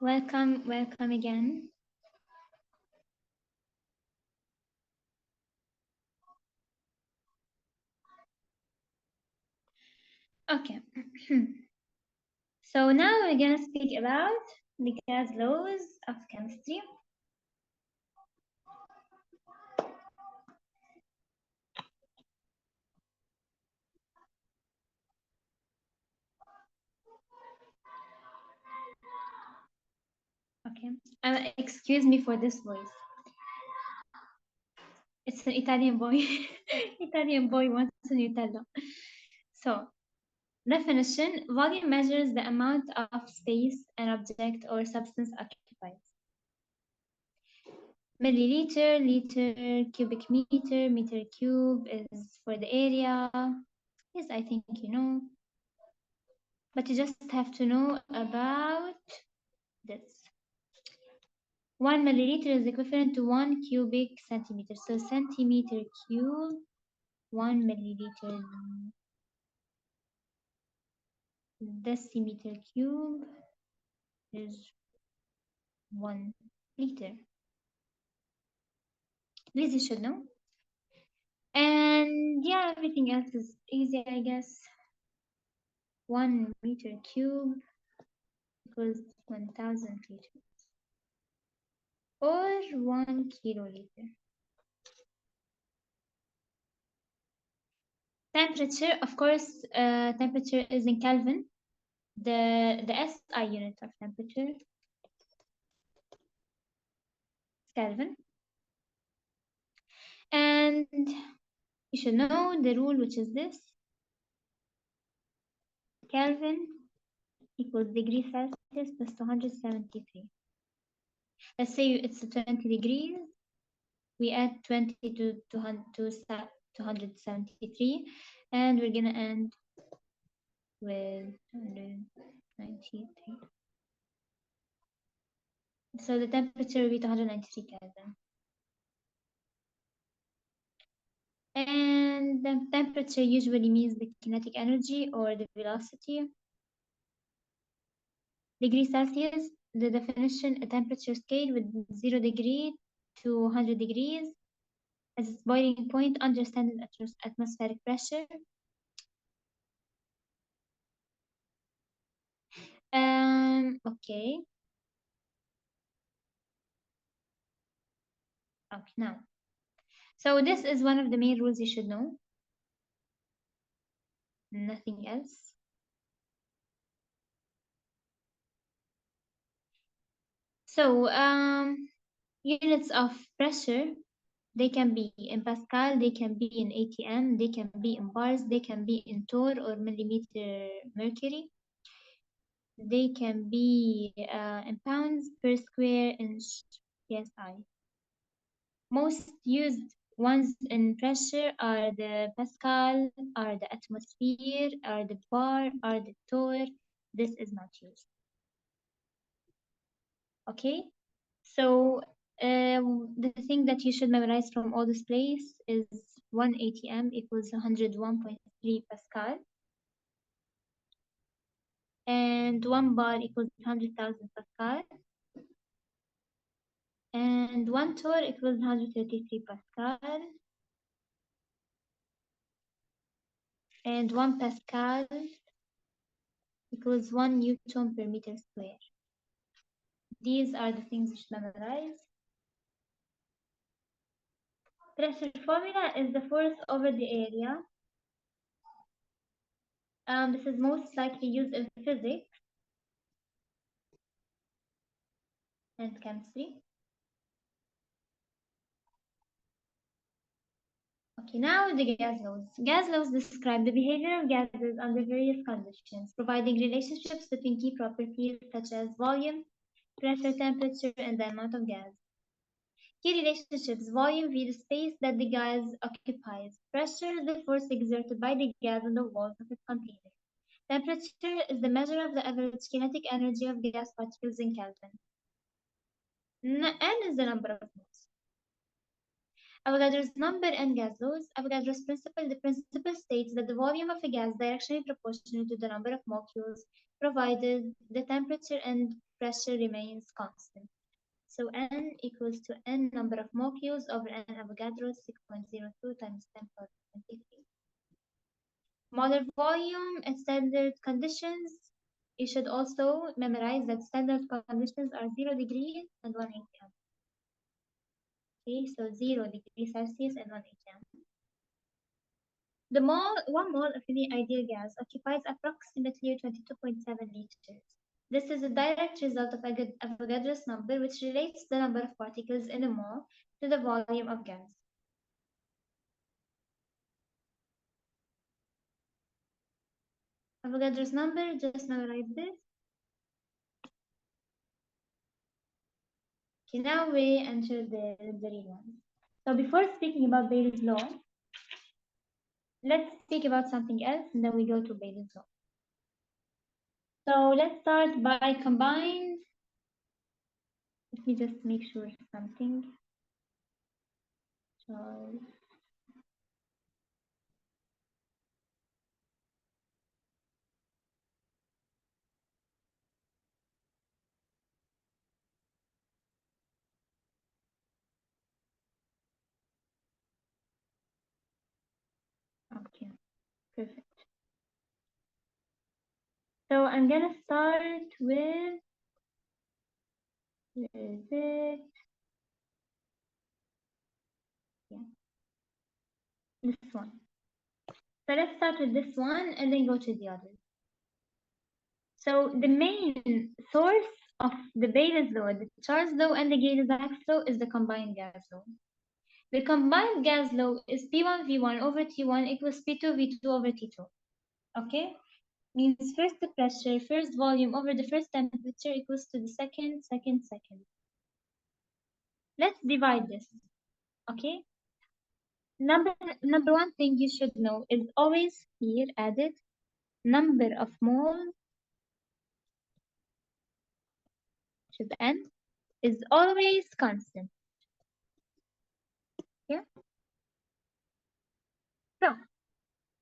Welcome again. Okay. So now we're gonna speak about the gas laws of chemistry. Okay. Excuse me for this voice. It's an Italian boy. Italian boy wants a Nutella. So, definition: volume measures the amount of space an object or substance occupies. Milliliter, liter, cubic meter, meter cube is for the area. Yes, I think you know. But you just have to know about this. 1 milliliter is equivalent to 1 cubic centimeter. So centimeter cube, 1 milliliter, decimeter cube is 1 liter. This you should know. And yeah, everything else is easy, I guess. 1 meter cube equals 1000 liters or 1 kiloliter. Temperature, of course, temperature is in Kelvin. The SI unit of temperature is Kelvin. And you should know the rule, which is this: Kelvin equals degrees Celsius plus 273. Let's say it's 20 degrees. We add 20 to 273, and we're gonna end with 293. So the temperature will be 293 Kelvin. And the temperature usually means the kinetic energy or the velocity. Degrees Celsius, the definition: a temperature scale with 0 degree to 100 degrees as its boiling point under standard atmospheric pressure. Okay. Okay, now. So this is one of the main rules you should know. Nothing else. So units of pressure, they can be in Pascal, they can be in ATM, they can be in bars, they can be in torr or millimeter mercury. They can be in pounds per square inch PSI. Most used ones in pressure are the Pascal, are the atmosphere, are the bar, are the torr. This is not used. Okay, so the thing that you should memorize from all this place is 1 ATM equals 101.3 Pascal, and 1 bar equals 100,000 Pascal, and 1 torr equals 133 Pascal, and 1 Pascal equals 1 Newton per meter square. These are the things you should memorize. Pressure formula is the force over the area. This is most likely used in physics and chemistry. Okay, now the gas laws. Gas laws describe the behavior of gases under various conditions, providing relationships between key properties such as volume, pressure, temperature, and the amount of gas. Key relationships: volume v the space that the gas occupies. Pressure is the force exerted by the gas on the walls of its container. Temperature is the measure of the average kinetic energy of gas particles in Kelvin. N is the number of moles. Avogadro's number and gas laws. Avogadro's principle. The principle states that the volume of a gas is directionally proportional to the number of molecules, provided the temperature and pressure remains constant. So N equals to N number of molecules over N Avogadro 6.02 times 10 power 23. Molar volume at standard conditions. You should also memorize that standard conditions are 0 degrees and 1 atm. Okay, so 0 degrees Celsius and 1 atm. The mole, 1 mole of any ideal gas occupies approximately 22.7 liters. This is a direct result of Avogadro's number, which relates the number of particles in a mole to the volume of gas. Avogadro's number, just memorize this. Okay, now we enter the real one. So before speaking about Bayes' law, let's speak about something else, and then we go to Bayes' law. So let's start by combine. Let me just make sure something. So okay, perfect. So I'm gonna start with, where is it? Yeah, this one. So let's start with this one and then go to the other. So the main source of the Bayes' law, the Charles law, and the Gay-Lussac law is the combined gas law. The combined gas law is P1V1 over T1 equals P2V2 over T2. Okay? Means first the pressure, first volume over the first temperature equals to the second. Let's divide this. Okay? Number one thing you should know is always here added number of moles, which is N, is always constant. Yeah? So,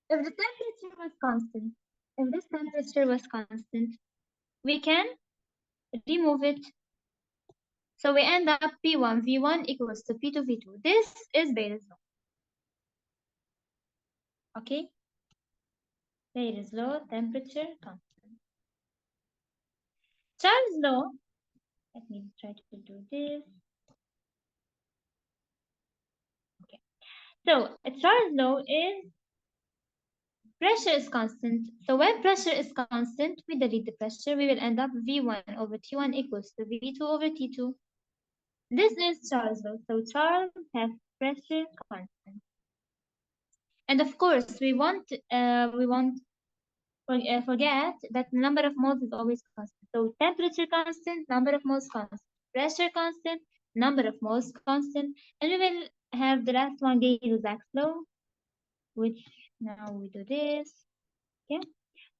if the temperature was constant, if this temperature was constant, we can remove it. So we end up P1 V1 equals to P2 V2. This is Bayes' law. Okay? Bayes' law, temperature constant. Charles' law, let me try to do this. Okay. So Charles' law is pressure is constant. So when pressure is constant, we delete the pressure. We will end up V1 over T1 equals to V2 over T2. This is Charles' law. So Charles has pressure constant. And of course, we won't forget that number of moles is always constant. So temperature constant, number of moles constant, pressure constant, number of moles constant, and we will have the last one, Gay-Lussac law, which now we do this. Okay.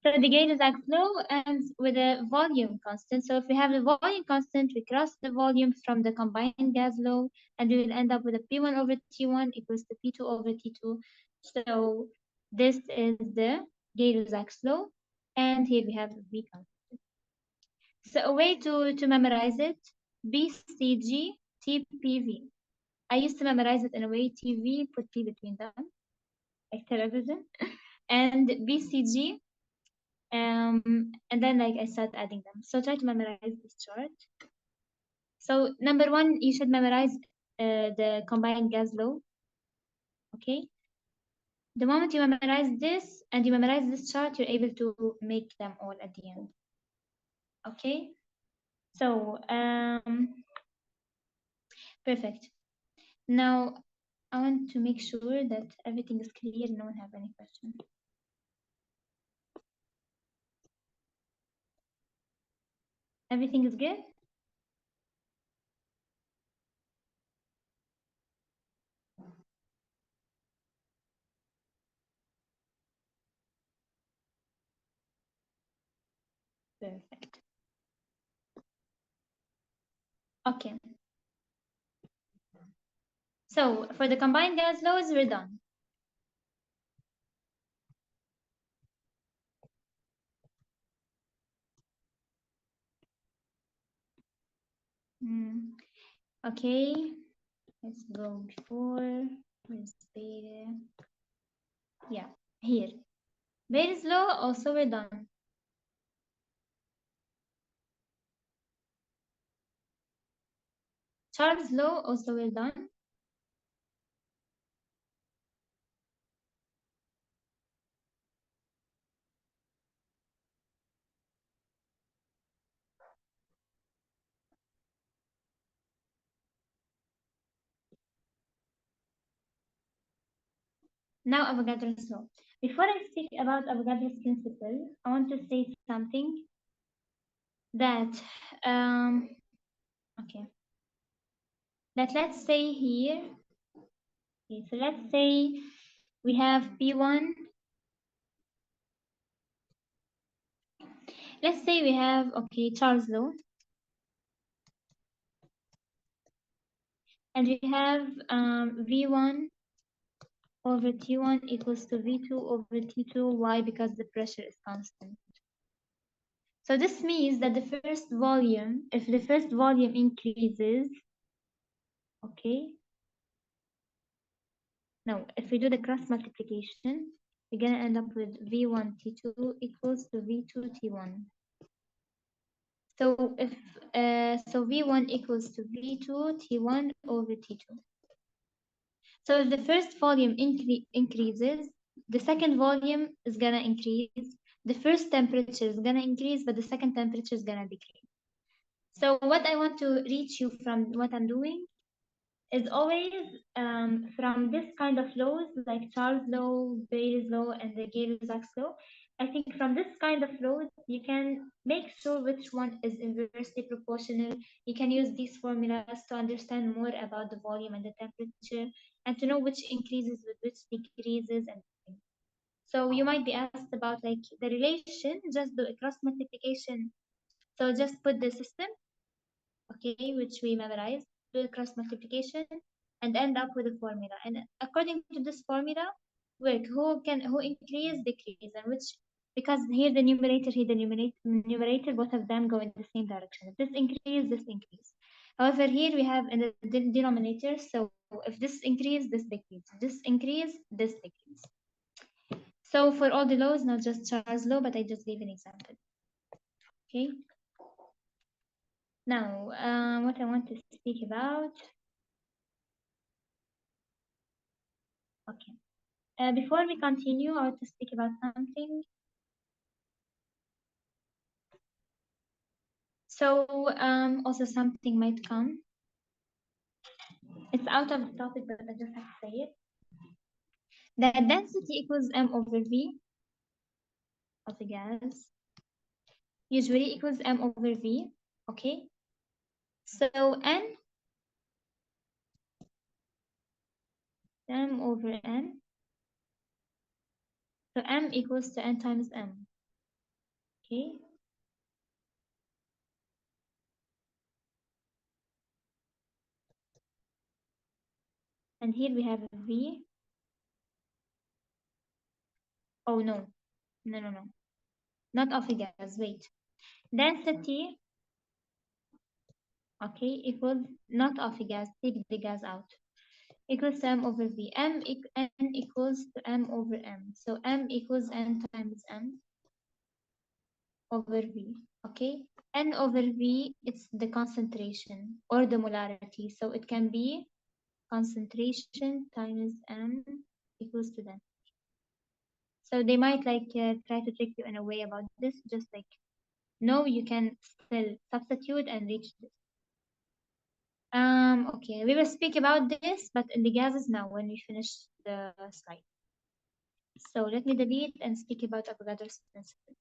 So the Gay-Lussac law ends with a volume constant. So if we have the volume constant, we cross the volume from the combined gas law, and we will end up with a P1 over T1 equals to P2 over T2. So this is the Gay-Lussac law, and here we have V constant. So a way to memorize it, BCG TPV. I used to memorize it in a way, TV, put P between them, like television, and BCG. And then like I start adding them. So try to memorize this chart. So number one, you should memorize the combined gas law. Okay. The moment you memorize this and you memorize this chart, you're able to make them all at the end. Okay. So perfect. Now I want to make sure that everything is clear. No one have any questions. Everything is good? Perfect. Okay. So for the combined gas laws, we're done. Mm. Okay, let's go before. Where's Bayes? Yeah, here. Bayes' law, also we're done. Charles' law, also we're done. Now Avogadro's law. Before I speak about Avogadro's principle, I want to say something that, okay, that let's say here, okay, so let's say we have P1, let's say we have, okay, Charles' law, and we have V1 over T1 equals to V2 over T2. Why? Because the pressure is constant. So this means that the first volume, if the first volume increases, okay, now if we do the cross multiplication, we're gonna end up with V1 T2 equals to V2 T1. So if so V1 equals to V2 T1 over T2. So if the first volume increases, the second volume is gonna increase. The first temperature is gonna increase, but the second temperature is gonna decrease. So what I want to reach you from what I'm doing is always from this kind of laws like Charles' law, Bayes' law, and the Gay-Lussac's law. I think from this kind of laws, you can make sure which one is inversely proportional. You can use these formulas to understand more about the volume and the temperature and to know which increases with which decreases and things. So you might be asked about like the relation, just do a cross multiplication. So just put the system, okay, which we memorized, do a cross multiplication, and end up with a formula. And according to this formula, work who increase, decrease, and which, because here the numerator, here the numerator, both of them go in the same direction. If this increase, this increase. However, here we have in the denominator, so if this increase, this decrease. This increase, this decrease. So for all the laws, not just Charles' law, but I just gave an example. Okay. Now, what I want to speak about. Okay. Before we continue, I want to speak about something. So, also something might come. It's out of the topic, but I just have to say it. The density equals m over v of the gas. Usually equals m over v. Okay. So n, m over n. So m equals to n times m. Okay. And here we have a v. Oh no, no, no, no. Not of a gas. Wait. Density, okay, equals not of a gas. Take the gas out. Equals to m over v. N equals to m over m. So m equals n times m over v. Okay? N over v, it's the concentration or the molarity. So it can be concentration times m equals to that. So they might like try to trick you in a way about this. Just like, no, you can still substitute and reach this. Okay, we will speak about this, but in the gases now when we finish the slide. So let me delete and speak about Avogadro's principle.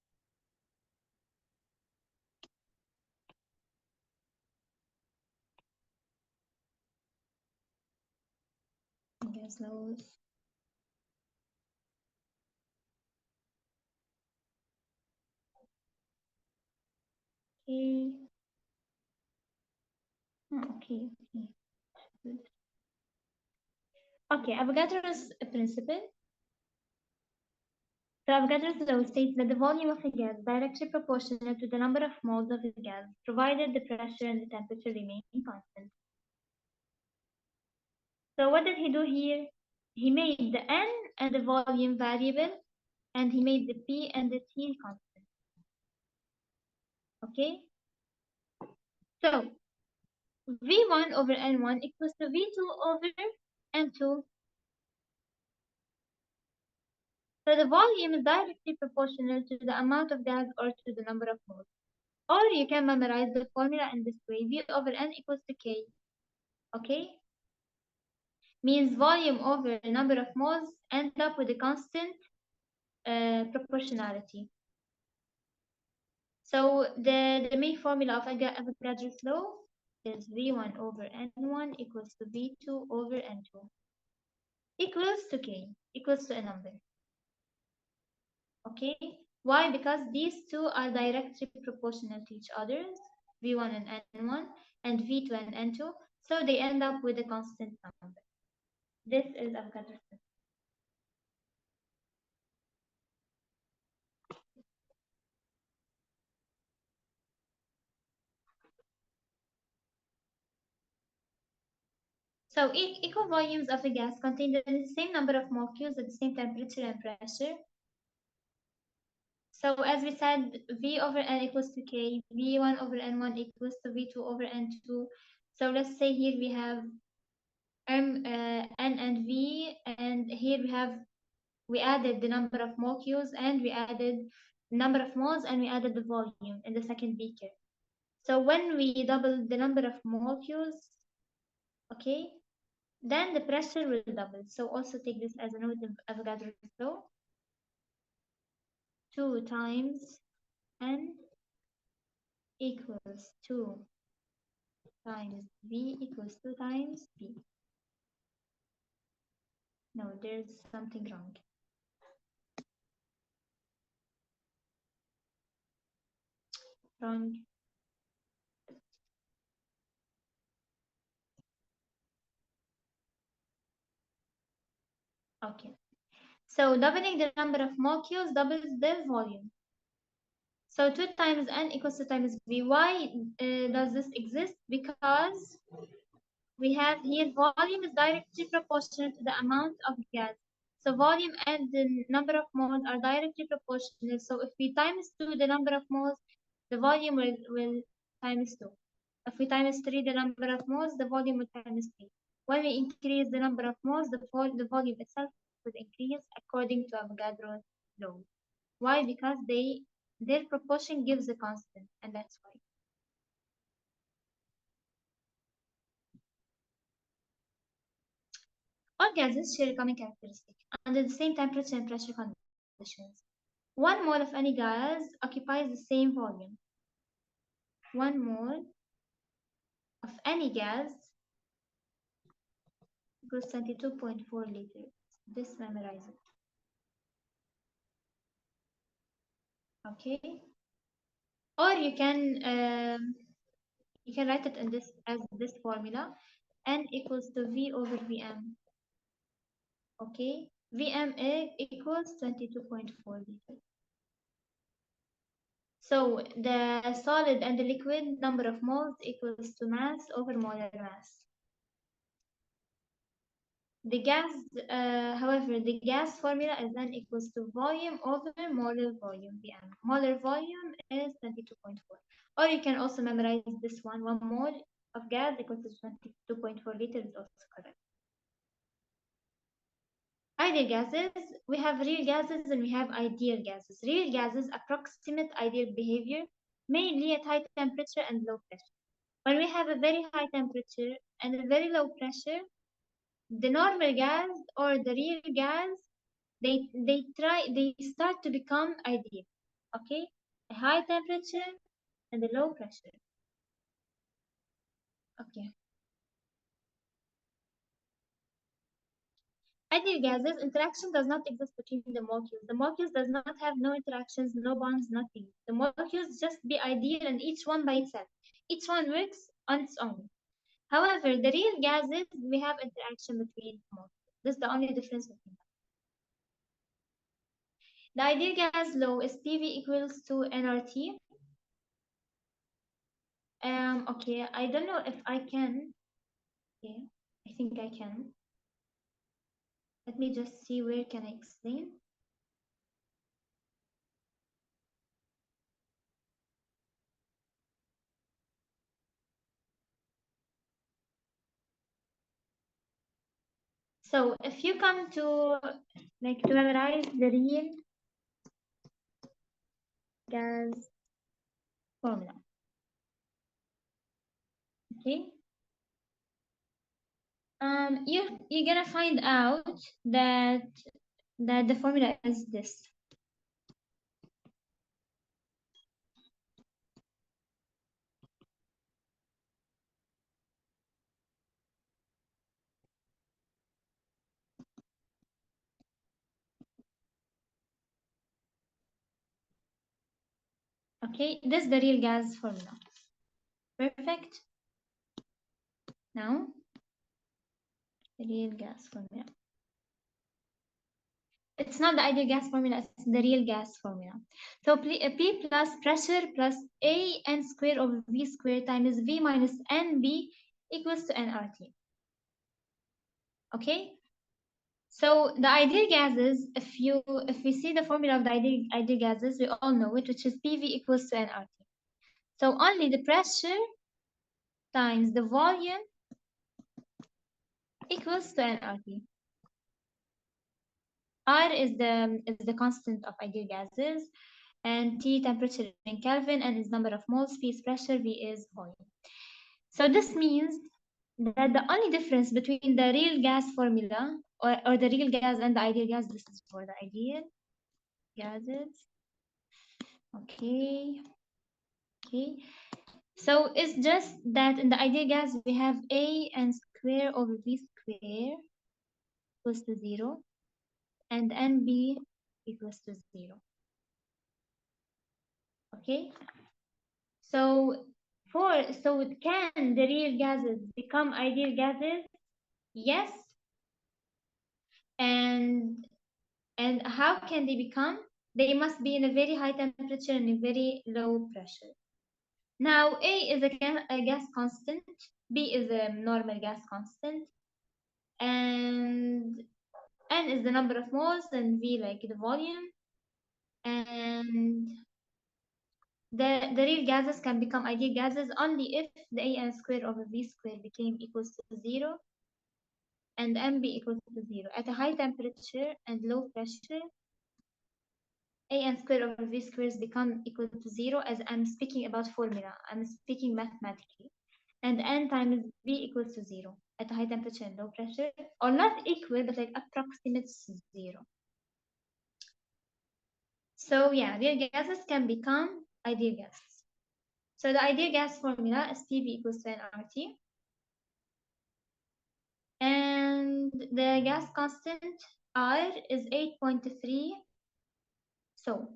Gas laws. Okay. Okay. Good. Okay, Avogadro's principle. So Avogadro's law states that the volume of a gas is directly proportional to the number of moles of the gas, provided the pressure and the temperature remain constant. So what did he do here? He made the N and the volume variable, and he made the P and the T constant. Okay? So V1 over N1 equals to V2 over N2. So the volume is directly proportional to the amount of gas or to the number of moles. Or you can memorize the formula in this way. V over N equals to K. Okay? Means volume over number of moles end up with a constant proportionality. So the main formula of Avogadro's law is V1 over N1 equals to V2 over N2 equals to K, equals to a number. Okay? Why? Because these two are directly proportional to each other, V1 and N1, and V2 and N2, so they end up with a constant number. This is Avogadro's law. So equal volumes of a gas contain the same number of molecules at the same temperature and pressure. So as we said, V over N equals to K, V1 over N1 equals to V2 over N2. So let's say here we have N and V, and here we added the number of molecules, and we added number of moles, and we added the volume in the second beaker. So when we double the number of molecules, okay, then the pressure will double. So also take this as a note of Avogadro's law. 2 times N equals 2 times V equals 2 times P. No, there's something wrong. Wrong. Okay. So doubling the number of molecules doubles the volume. So 2 times N equals 2 times V. Why does this exist? Because we have here volume is directly proportional to the amount of gas. So volume and the number of moles are directly proportional. So if we times 2 the number of moles, the volume will times 2. If we times 3 the number of moles, the volume will times 3. When we increase the number of moles, the volume itself will increase according to Avogadro's law. Why? Because their proportion gives a constant, and that's why. All gases share a common characteristic under the same temperature and pressure conditions. 1 mole of any gas occupies the same volume. 1 mole of any gas equals 22.4 liters. This memorize it. Okay. Or you can write it in this as this formula. N equals to V over Vm. Okay. Vm equals 22.4 liters. So the solid and the liquid number of moles equals to mass over molar mass. The gas, however, the gas formula is then equals to volume over molar volume, Vm. Molar volume is 22.4. Or you can also memorize this one. 1 mole of gas equals to 22.4 liters is also correct. Ideal gases, we have real gases and we have ideal gases. Real gases approximate ideal behavior mainly at high temperature and low pressure. When we have a very high temperature and a very low pressure, the normal gas or the real gas, they start to become ideal. Okay, a high temperature and a low pressure. Okay. Ideal gases, interaction does not exist between the molecules. The molecules does not have no interactions, no bonds, nothing. The molecules just be ideal and each one by itself. Each one works on its own. However, the real gases, we have interaction between molecules. This is the only difference between them. The ideal gas law is PV equals to nRT. Okay, I don't know if I can. Okay, I think I can. Let me just see where can I explain. So if you come to to memorize the real gas formula, okay? You're gonna find out that the formula is this. Okay, this is the real gas formula. Perfect. Now, the real gas formula. It's not the ideal gas formula, it's the real gas formula. So P plus pressure plus A n square over V square times V minus NB equals to nRT. Okay? So the ideal gases, if we see the formula of the ideal gases, we all know it, which is PV equals to nRT. So only the pressure times the volume equals to nRT. R is the constant of ideal gases, and T temperature in Kelvin, and is number of moles, P is pressure, V is volume. So this means that the only difference between the real gas formula or the real gas and the ideal gas, this is for the ideal gases. Okay. So it's just that in the ideal gas we have A n square over V square equals to 0, and NB equals to 0. Okay. So can the real gases become ideal gases? Yes. And how can they become? They must be in a very high temperature and a very low pressure. Now, A is a gas constant, B is a normal gas constant, and N is the number of moles, and V like the volume. And the real gases can become ideal gases only if the AN square over V square became equals to 0 and MB equals to 0. At a high temperature and low pressure, AN square over V squares become equal to 0, as I'm speaking about formula. I'm speaking mathematically. And N times V equals to 0 at a high temperature and low pressure, or not equal, but like approximates 0. So yeah, real gases can become ideal gases. So the ideal gas formula is PV equals to nRT. And the gas constant R is 8.3. So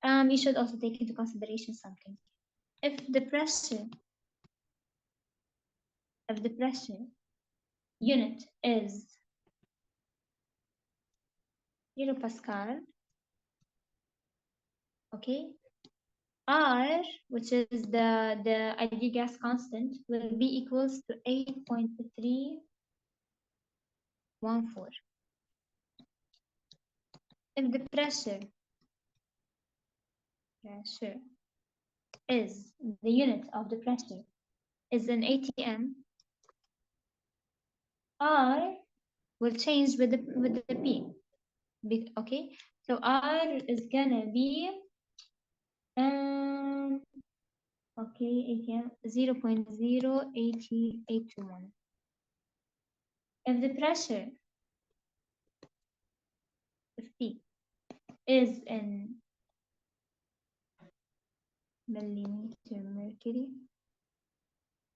you should also take into consideration something. If the pressure unit is kilopascal, okay, R, which is the ideal gas constant, will be equals to 8.314. If the pressure is the unit of the pressure is an ATM, R will change with the P. Okay, so R is gonna be okay, ATM 0.08821. If the pressure of P is in millimeter mercury,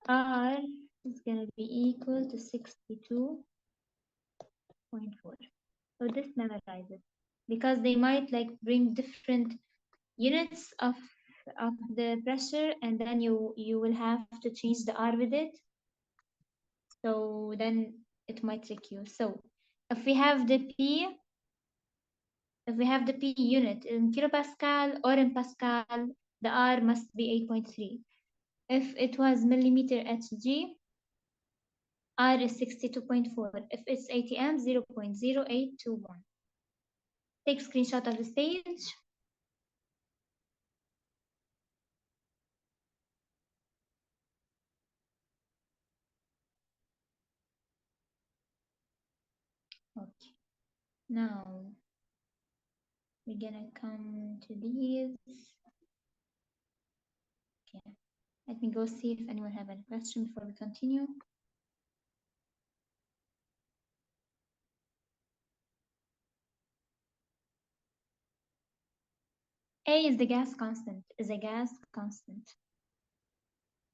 R is gonna be equal to 62.4. So this memorizes, because they might like bring different units of the pressure, and then you will have to change the R with it. So then it might trick you. So if we have the P If we have the P unit in kilopascal or in Pascal, the R must be 8.3. If it was millimeter Hg, R is 62.4. If it's ATM, 0.0821. Take screenshot of the stage. Okay. Now we're gonna come to these. Okay. Let me go see if anyone have any question before we continue. A is the gas constant, is a gas constant.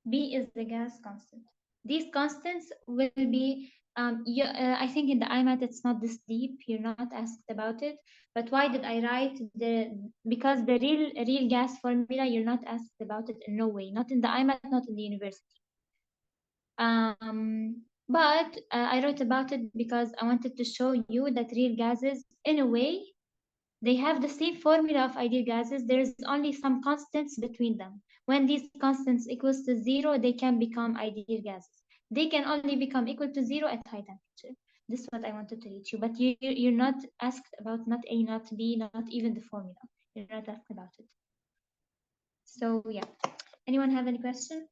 B is the gas constant. These constants will be, I think in the IMAT it's not this deep, you're not asked about it, but why did I write because the real gas formula, you're not asked about it in no way, not in the IMAT, not in the university. But I wrote about it because I wanted to show you that real gases, in a way, they have the same formula of ideal gases. There is only some constants between them. When these constants equals to 0, they can become ideal gases. They can only become equal to 0 at high temperature. This is what I wanted to teach you. But you're not asked about not A, not B, not even the formula. You're not asked about it. So yeah. Anyone have any question?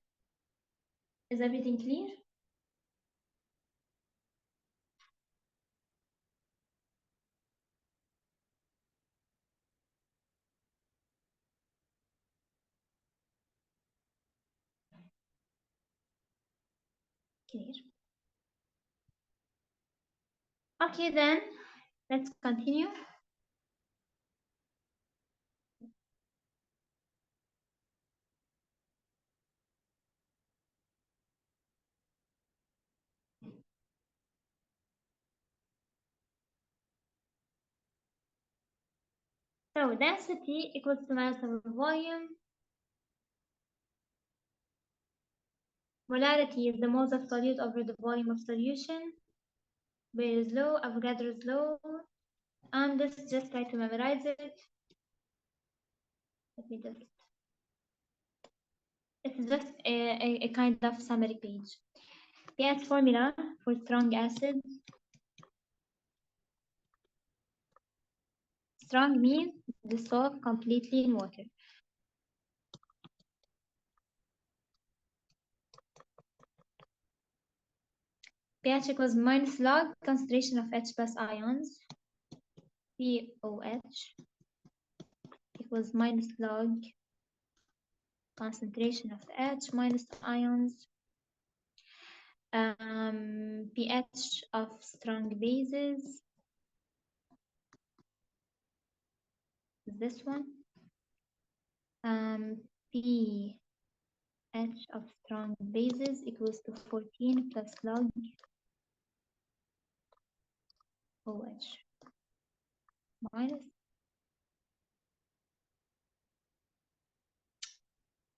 Is everything clear? Clear. Okay, then let's continue. So density equals to mass over volume. Molarity is the moles of solute over the volume of solution. Bayes' law, Avogadro's law. This just try to memorize it. Let me just. It's just a kind of summary page. pH formula for strong acids. Strong means dissolve completely in water. pH equals minus log concentration of H plus ions. POH equals minus log concentration of H minus ions. pH of strong bases is this one. pH of strong bases equals to 14 plus log OH minus.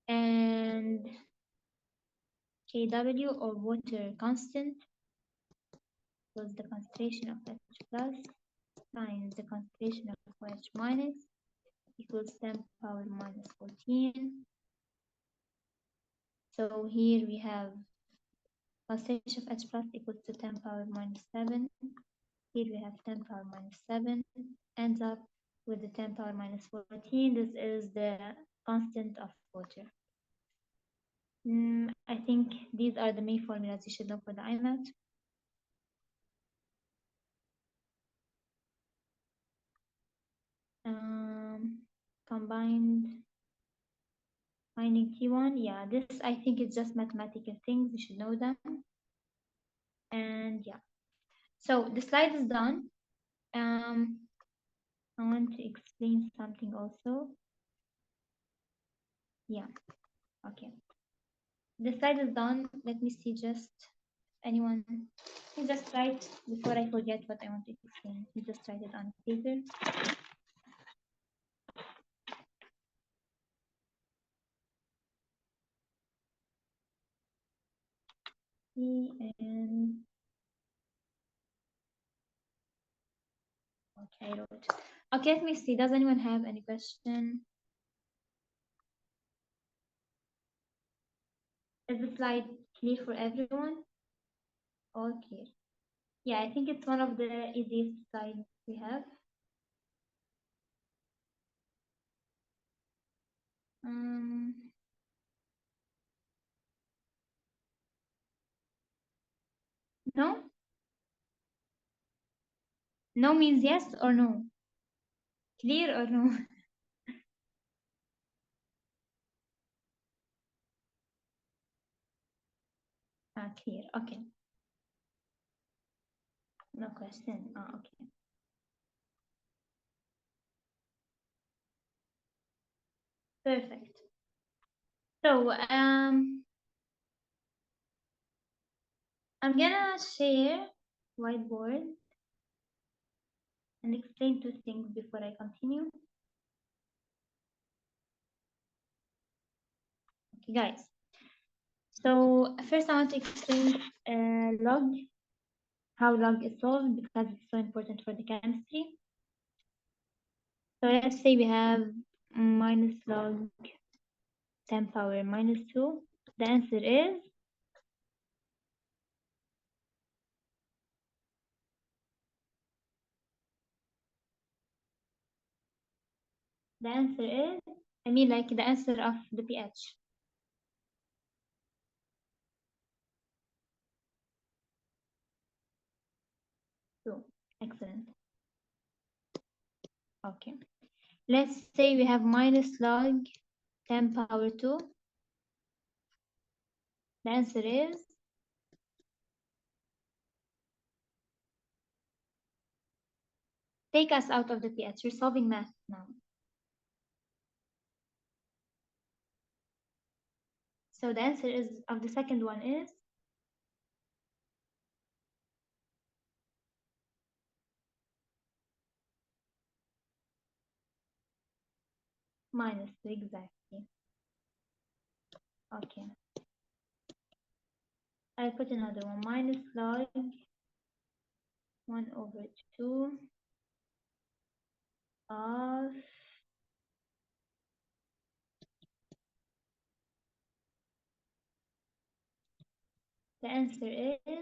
And Kw or water constant was the concentration of H plus times the concentration of OH minus equals 10 power minus 14. So here we have concentration of H plus equals to 10 power minus 7. Here we have 10 power minus 7 ends up with the 10 power minus 14. This is the constant of water. I think these are the main formulas you should know for the IMAT. Combined finding T1. Yeah, this I think is just mathematical things. You should know them. And yeah, so the slide is done. I want to explain something also. Yeah, okay. The slide is done. Let me see just anyone. You just write before I forget what I want to explain. You just write it on paper. And okay, I wrote. Okay, let me see. Does anyone have any question? Is the slide clear for everyone? All clear. Yeah, I think it's one of the easiest slides we have. Um, no? No means yes or no? Clear or no? Clear. Okay. No question. Okay. Perfect. So, I'm gonna share whiteboard and explain two things before I continue. Okay, guys. So first I want to explain log, how log is solved because it's so important for the chemistry. So let's say we have minus log 10 power minus 2. The answer is I mean like the answer of the pH. 2. Excellent. Okay. Let's say we have minus log 10 power 2. The answer is take us out of the pH. We're solving math now. So the answer is of the second one is minus 2 exactly. Okay. I'll put another one. Minus log 1 over 2 of the answer is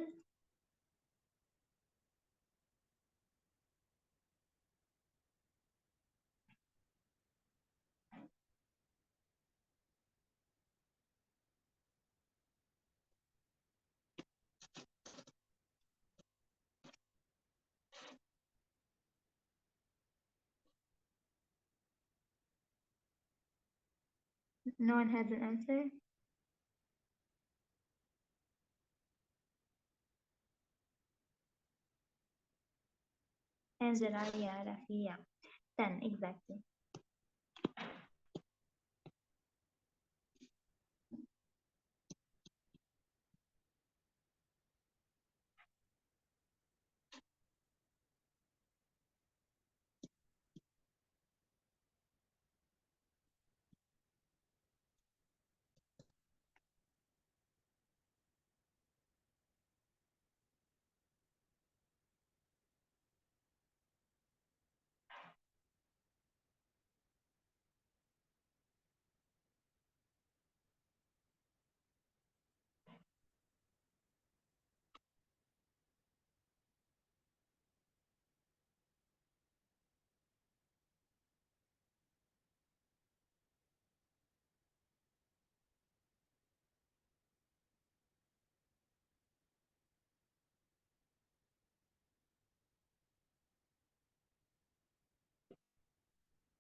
no one has an answer. Angela, yeah, Rafi, yeah. 10 exactly.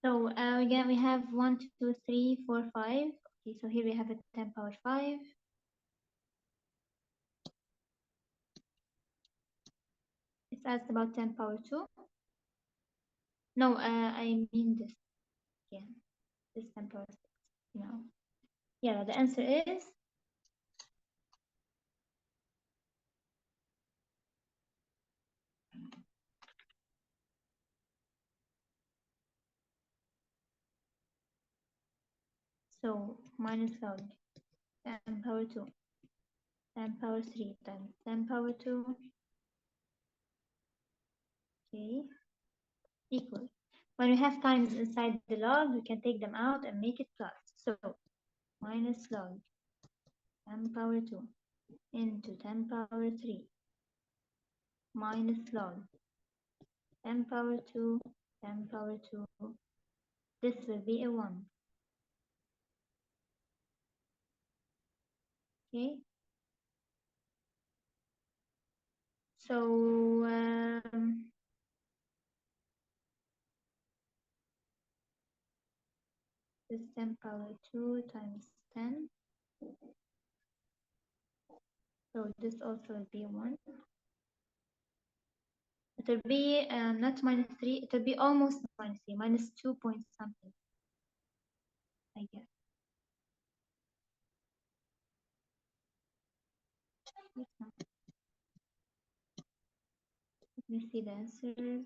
So again, we have 1, 2, 3, 4, 5. Okay, so here we have a 10 power 5. It's asked about 10 power 2. No, I mean this. Yeah, this 10 power 6. No. Yeah, the answer is so minus log 10 power 2. 10 power 3 times 10 power 2. Okay, equal. When we have times inside the log, we can take them out and make it plus. So minus log 10 power 2 into 10 power 3 minus log 10 power 2, 10 power 2. This will be a 1. Okay. So this 10 power 2 times 10. So this also will be 1. It will be not minus 3, it will be almost minus 3, minus 2 point something, I guess. Let me see the answers.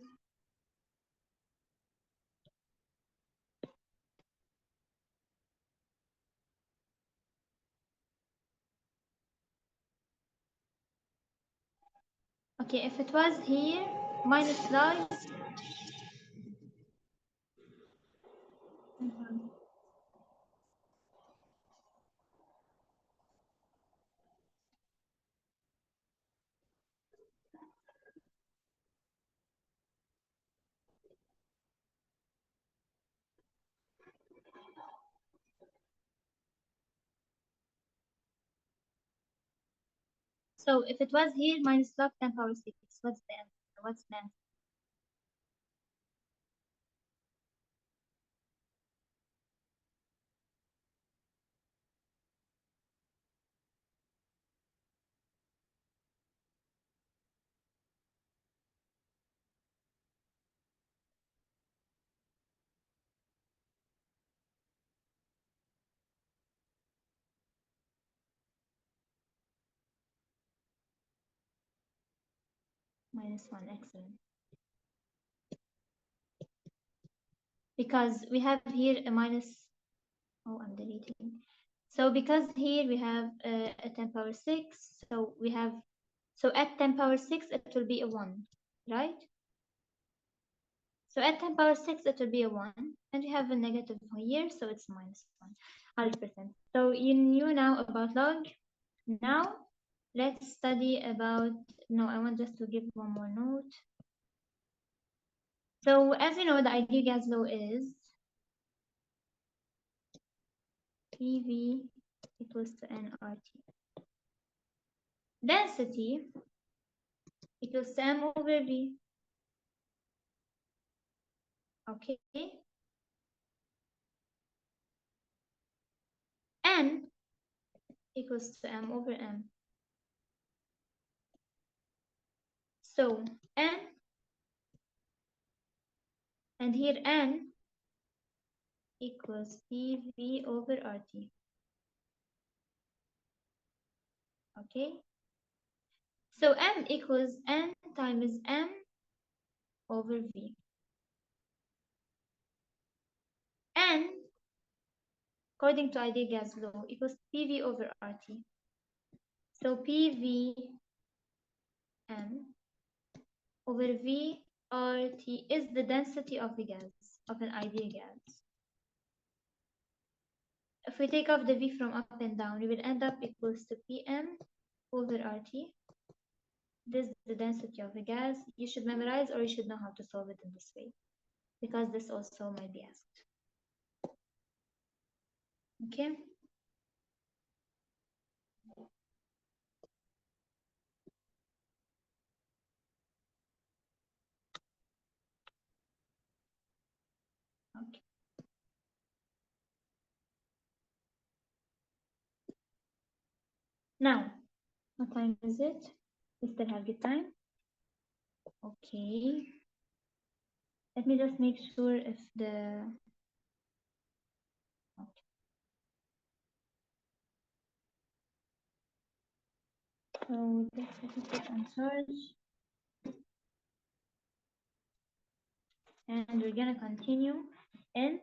Okay, if it was here, minus log. So if it was here, minus log 10 power 6, what's the answer? What's the answer? Minus 1, excellent. Because we have here a minus, oh, I'm deleting. So because here we have a 10 power 6, so we have, so at 10 power 6, it will be a 1, right? So at 10 power 6, it will be a 1, and we have a negative here, so it's minus 1, 100%. So you knew now about log. Now, let's study about, no, I want just to give one more note. So as you know, the ideal gas law is PV equals to nRT. Density equals to M over V. Okay. N equals to M over M. So N, and here N equals PV over RT. Okay. So M equals N times M over V. N, according to ideal gas law, equals PV over RT. So PV M over V RT is the density of the gas, of an ideal gas. If we take off the V from up and down, we will end up equals to PM over RT. This is the density of the gas. You should memorize, or you should know how to solve it in this way, because this also might be asked. Okay. Okay. Now, what time is it? We still have good time. Okay. Let me just make sure if the, okay. So this certificate on charge, and we're gonna continue in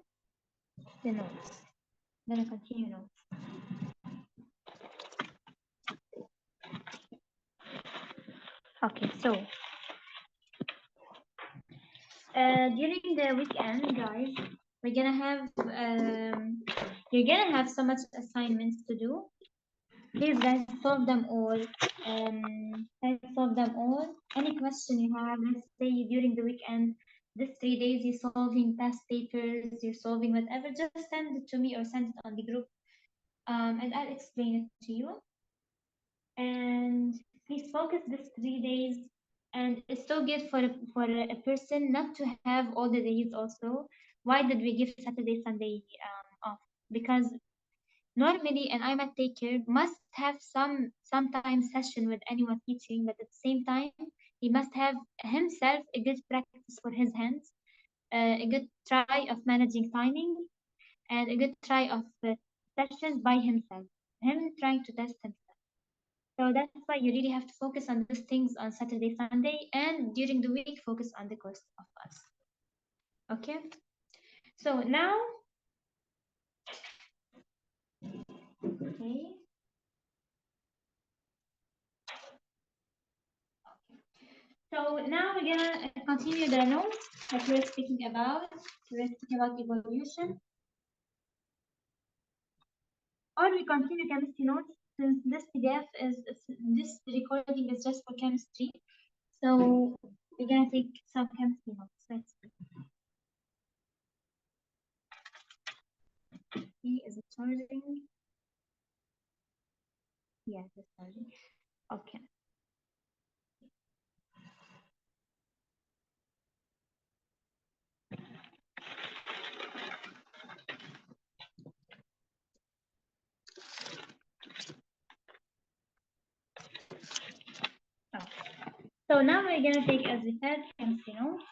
the notes. Gonna continue notes. Okay, so During the weekend, guys, we're gonna have you're gonna have so much assignments to do. Please, guys, solve them all. Guys, solve them all. Any question you have, let's say during the weekend, this 3 days you're solving past papers, you're solving whatever, just send it to me or send it on the group, and I'll explain it to you. And please focus this 3 days. And it's so good for a person not to have all the days also. Why did we give Saturday, Sunday off? Because normally an IMAT taker must have sometime session with anyone teaching, but at the same time he must have himself a good practice for his hands, a good try of managing timing, and a good try of sessions by himself, him trying to test himself. So that's why you really have to focus on these things on Saturday, Sunday, and during the week, focus on the course of us. Okay? So now, okay. So now we're gonna continue the notes that we're speaking about. We're speaking about evolution. Or we continue chemistry notes since this PDF this recording is just for chemistry. So we're gonna take some chemistry notes. Let's see, is it charging? Yes, it's charging. Okay. Oh. So now we're gonna take, as we said, chemistry notes.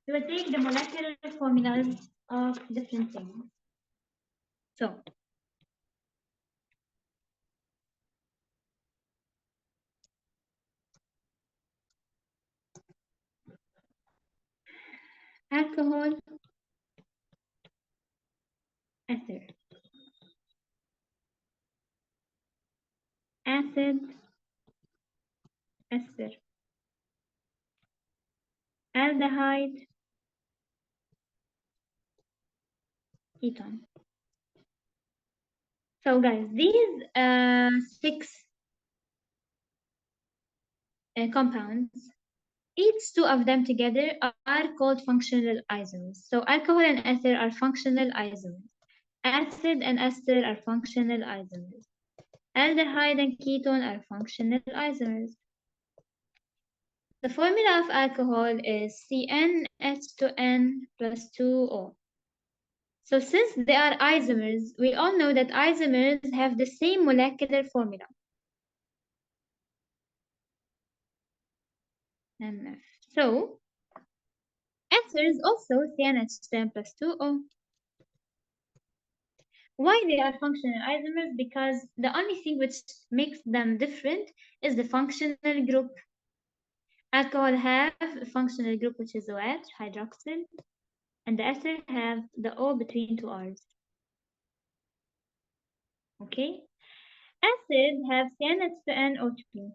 We will take the molecular formulas of different things. So, alcohol, ether, acid, ester, aldehyde, ketone. So, guys, these six compounds, each two of them together are called functional isomers. So, alcohol and ether are functional isomers. Acid and ester are functional isomers. Aldehyde and ketone are functional isomers. The formula of alcohol is CnH2n plus 2O. So since they are isomers, we all know that isomers have the same molecular formula. MF. So ether is also CnH2n plus 2O. Why they are functional isomers? Because the only thing which makes them different is the functional group. Alcohol have a functional group which is OH, hydroxyl, and the ether have the O between two R's. Okay? Acid have CnH2nO2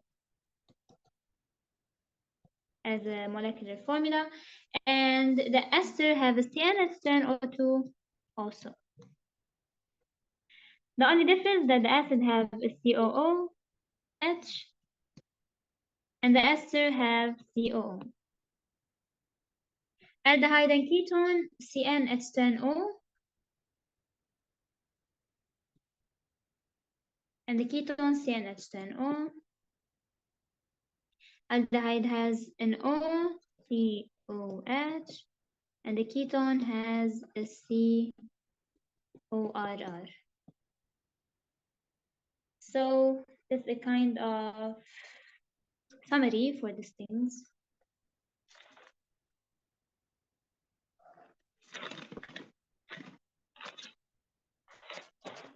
as a molecular formula, and the ester have a CnH2nO2 also. The only difference that the acid have a COOH, and the ester have COO. Aldehyde and ketone, CnH2nO, and the ketone CnH2nO. Aldehyde has an O, COH, and the ketone has a CORR. So it's a kind of summary for these things.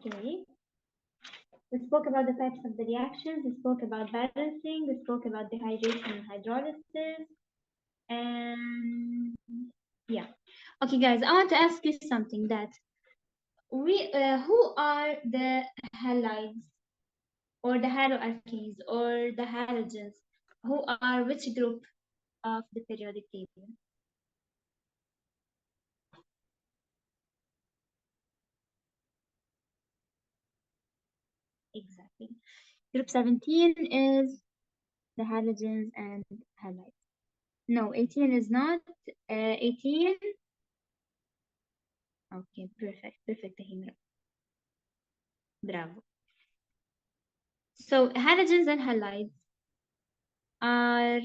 Okay. We spoke about the types of the reactions. We spoke about balancing. We spoke about dehydration and hydrolysis. And yeah. Okay, guys, I want to ask you something that who are the halides or the haloalkanes or the halogens? Who are which group of the periodic table? Exactly. Group 17 is the halogens and halides. No, 18 is not. 18. Okay, perfect. Perfect, Tahimra. Bravo. So halogens and halides are,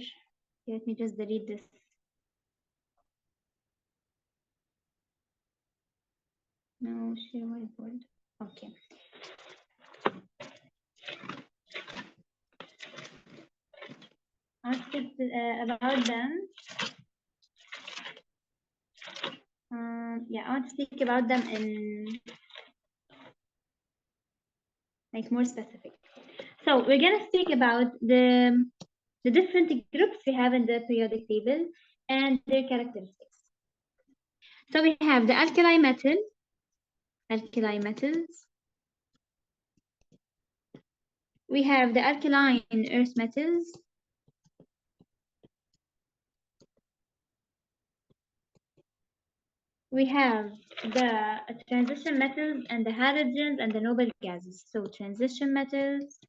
let me just delete this. No, share whiteboard. Okay. I'll speak about them. Yeah, I want to speak about them in like more specific. So we're gonna speak about the different groups we have in the periodic table and their characteristics. So we have the alkali metals. We have the alkaline earth metals. We have the transition metals and the halogens and the noble gases. So transition metals,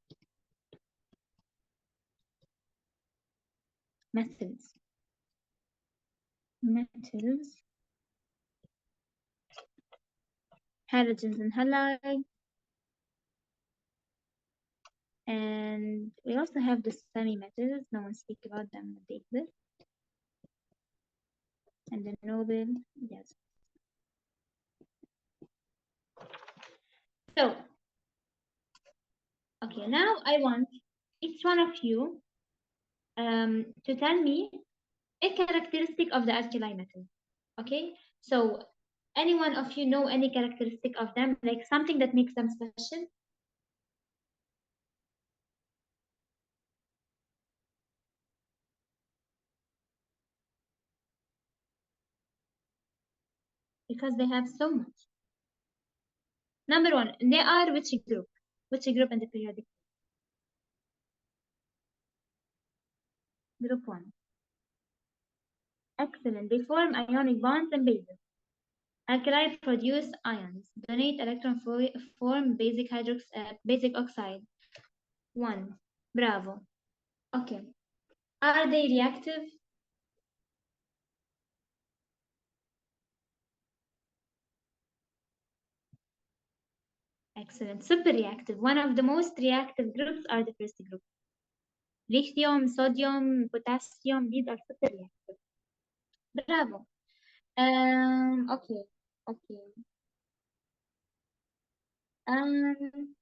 halogens and halides. And we also have the semi-metals. No one speak about them, but they exist. And the noble gases. So, okay, now I want each one of you to tell me a characteristic of the alkali metal. Okay, so any one of you know any characteristic of them, like something that makes them special? Because they have so much. Number one, they are which group? Which group in the periodic? Group one. Excellent. They form ionic bonds and bases. Alkali produce ions. Donate electron form basic oxide. One. Bravo. Okay. Are they reactive? Excellent. Super reactive. One of the most reactive groups are the first group. Lithium, sodium, potassium, these are super reactive. Bravo. Okay. Okay. Um,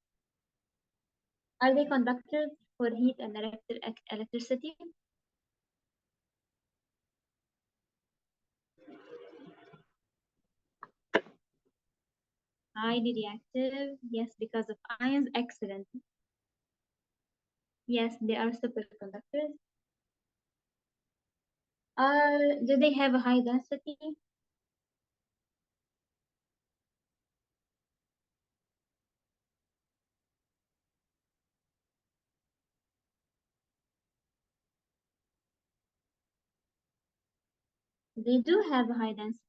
are they conductors for heat and electricity? Highly reactive. Yes, because of ions. Excellent. Yes, they are superconductors. Do they have a high density? They do have a high density.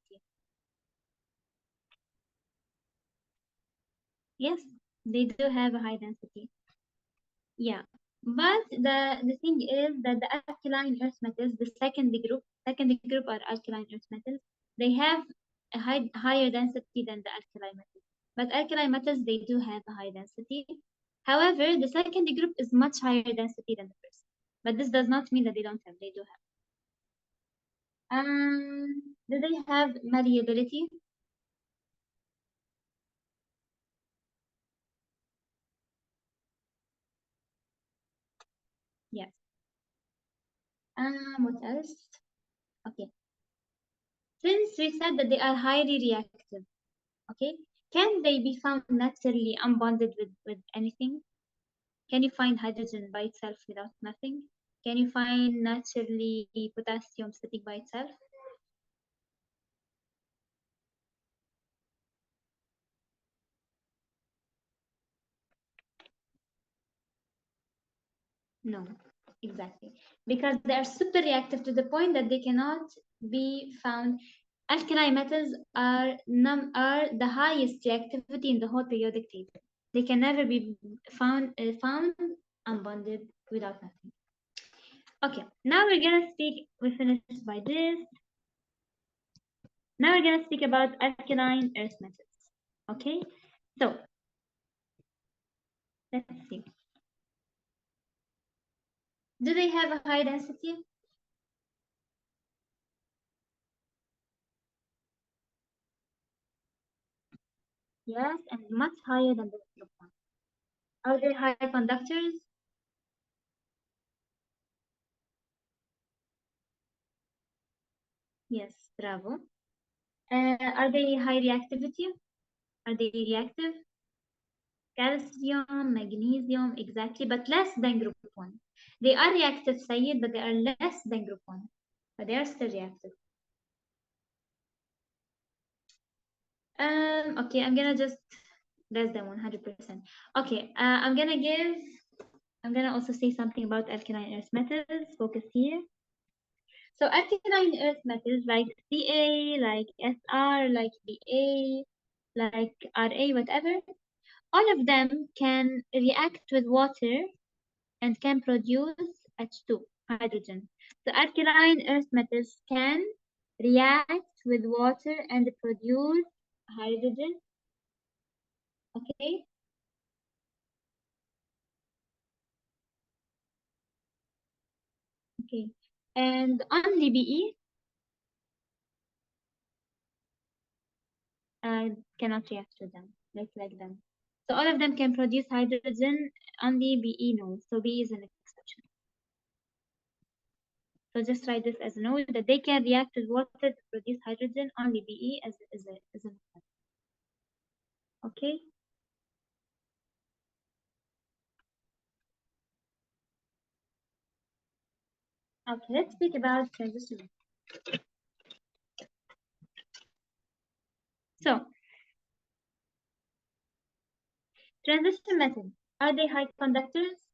Yes, they do have a high density. Yeah. But the thing is that the alkaline earth metals, the second group are alkaline earth metals. They have a higher density than the alkali metals. But alkali metals, they do have a high density. However, the second group is much higher density than the first. But this does not mean that they don't have. They do have. Do they have malleability? Yes. What else? Okay. Since we said that they are highly reactive, okay, can they be found naturally unbonded with anything? Can you find hydrogen by itself without nothing? Can you find naturally potassium sitting by itself? No, exactly. Because they are super reactive to the point that they cannot be found. Alkali metals are the highest reactivity in the whole periodic table. They can never be found unbonded without nothing. Okay, now we're gonna speak. We finished by this. Now we're gonna speak about alkaline earth metals. Okay, so let's see. Do they have a high density? Yes, and much higher than the group one. Are they high conductors? Yes, bravo. Are they high reactivity? Are they reactive? Calcium, magnesium, exactly, but less than group 1. They are reactive, Sayed, but they are less than group 1. But they are still reactive. Okay, I'm gonna just less than 100%. Okay, I'm gonna also say something about alkaline earth metals. Focus here. So alkaline earth metals like Ca, like Sr, like Ba, like Ra, whatever, all of them can react with water and can produce H2, hydrogen. So alkaline earth metals can react with water and produce hydrogen. Okay, okay. And only Be cannot react with them, like them. So all of them can produce hydrogen, only Be no. So Be is an exception. So just write this as a note that they can react with water to produce hydrogen, only Be is an exception. Okay. Okay, let's speak about transition. So, transition metals, are they high conductors?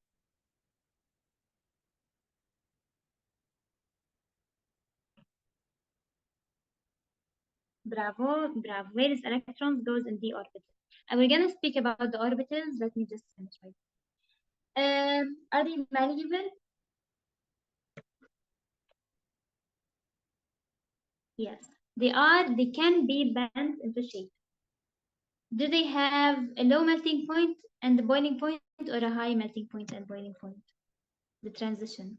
Bravo, bravo. Where is electrons goes in the orbital. And we're gonna speak about the orbitals. Let me just finish right. Are they malleable? Yes, they are. They can be bent into shape. Do they have a low melting point and the boiling point, or a high melting point and boiling point? The transition.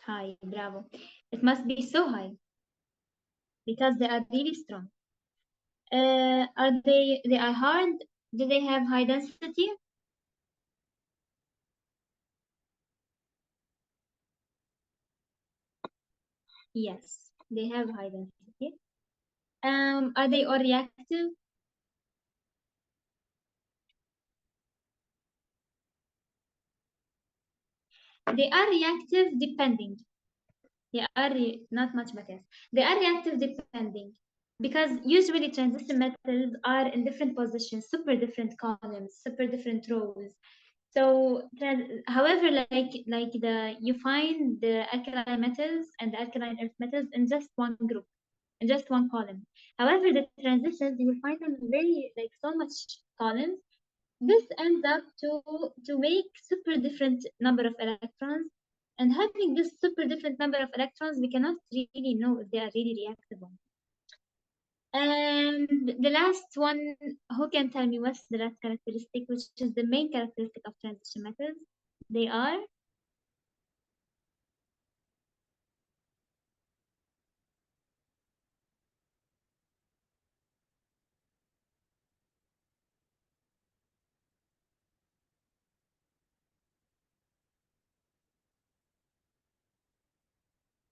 High, bravo. It must be so high because they are really strong. Are they are hard? Do they have high density? Yes, they have high density. Are they all reactive? They are reactive depending. Not much, but yes. They are reactive depending. Because usually transition metals are in different positions, super different columns, super different rows. So, however, like you find the alkaline metals and the alkaline earth metals in just one group, in just one column. However, the transitions you will find them very like so much columns. This ends up to make super different number of electrons, and having this super different number of electrons, we cannot really know if they are really reactable. And the last one, who can tell me what's the last characteristic, which is the main characteristic of transition metals? They are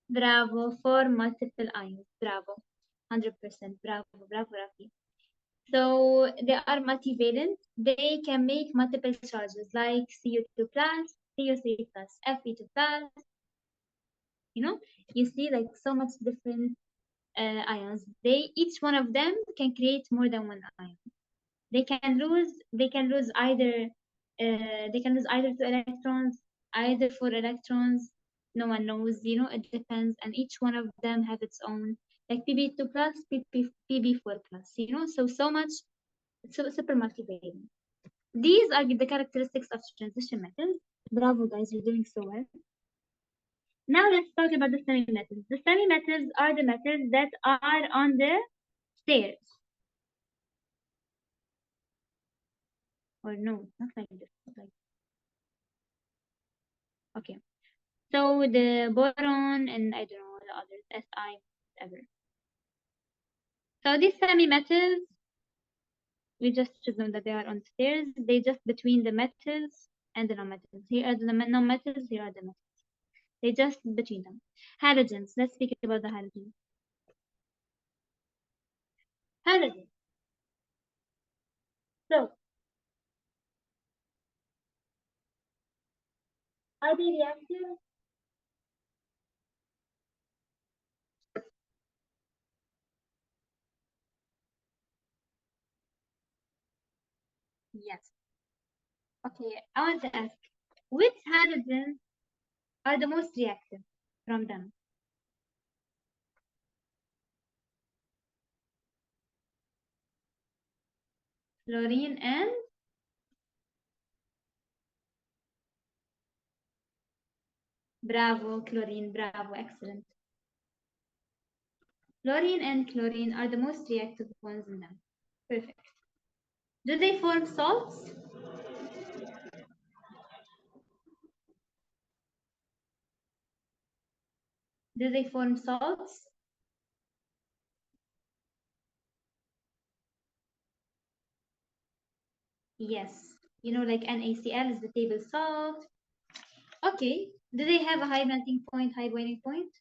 bravo for multiple ions. Bravo, 100%. Bravo, bravo, Rafi. So they are multivalent. They can make multiple charges like CO2 plus, CO3 plus, Fe2 plus. You know, you see like so much different ions. They each one of them can create more than one ion. They can lose either two electrons, either four electrons. No one knows. It depends, and each one of them have its own, like Pb2 plus, Pb4 plus. So much, so super multivalent. These are the characteristics of transition metals. Bravo, guys, you're doing so well. Now let's talk about the semi-metals. The semi-metals are the metals that are on the stairs. Or no, not like this. Like, okay. So the boron and I don't know the others, Si, whatever. So these semi-metals, we just should know that they are on stairs. They just between the metals and the non-metals. Here are the non-metals, here are the metals. They just between them. Halogens. Let's speak about the halogens. Halogens. So, are they reactive? Yes. Okay, I want to ask, which halogens are the most reactive from them? Fluorine and bravo, chlorine, bravo, excellent. Fluorine and chlorine are the most reactive ones in them. Perfect. Do they form salts? Do they form salts? Yes. Like NaCl is the table salt. Okay. Do they have a high melting point, high boiling point?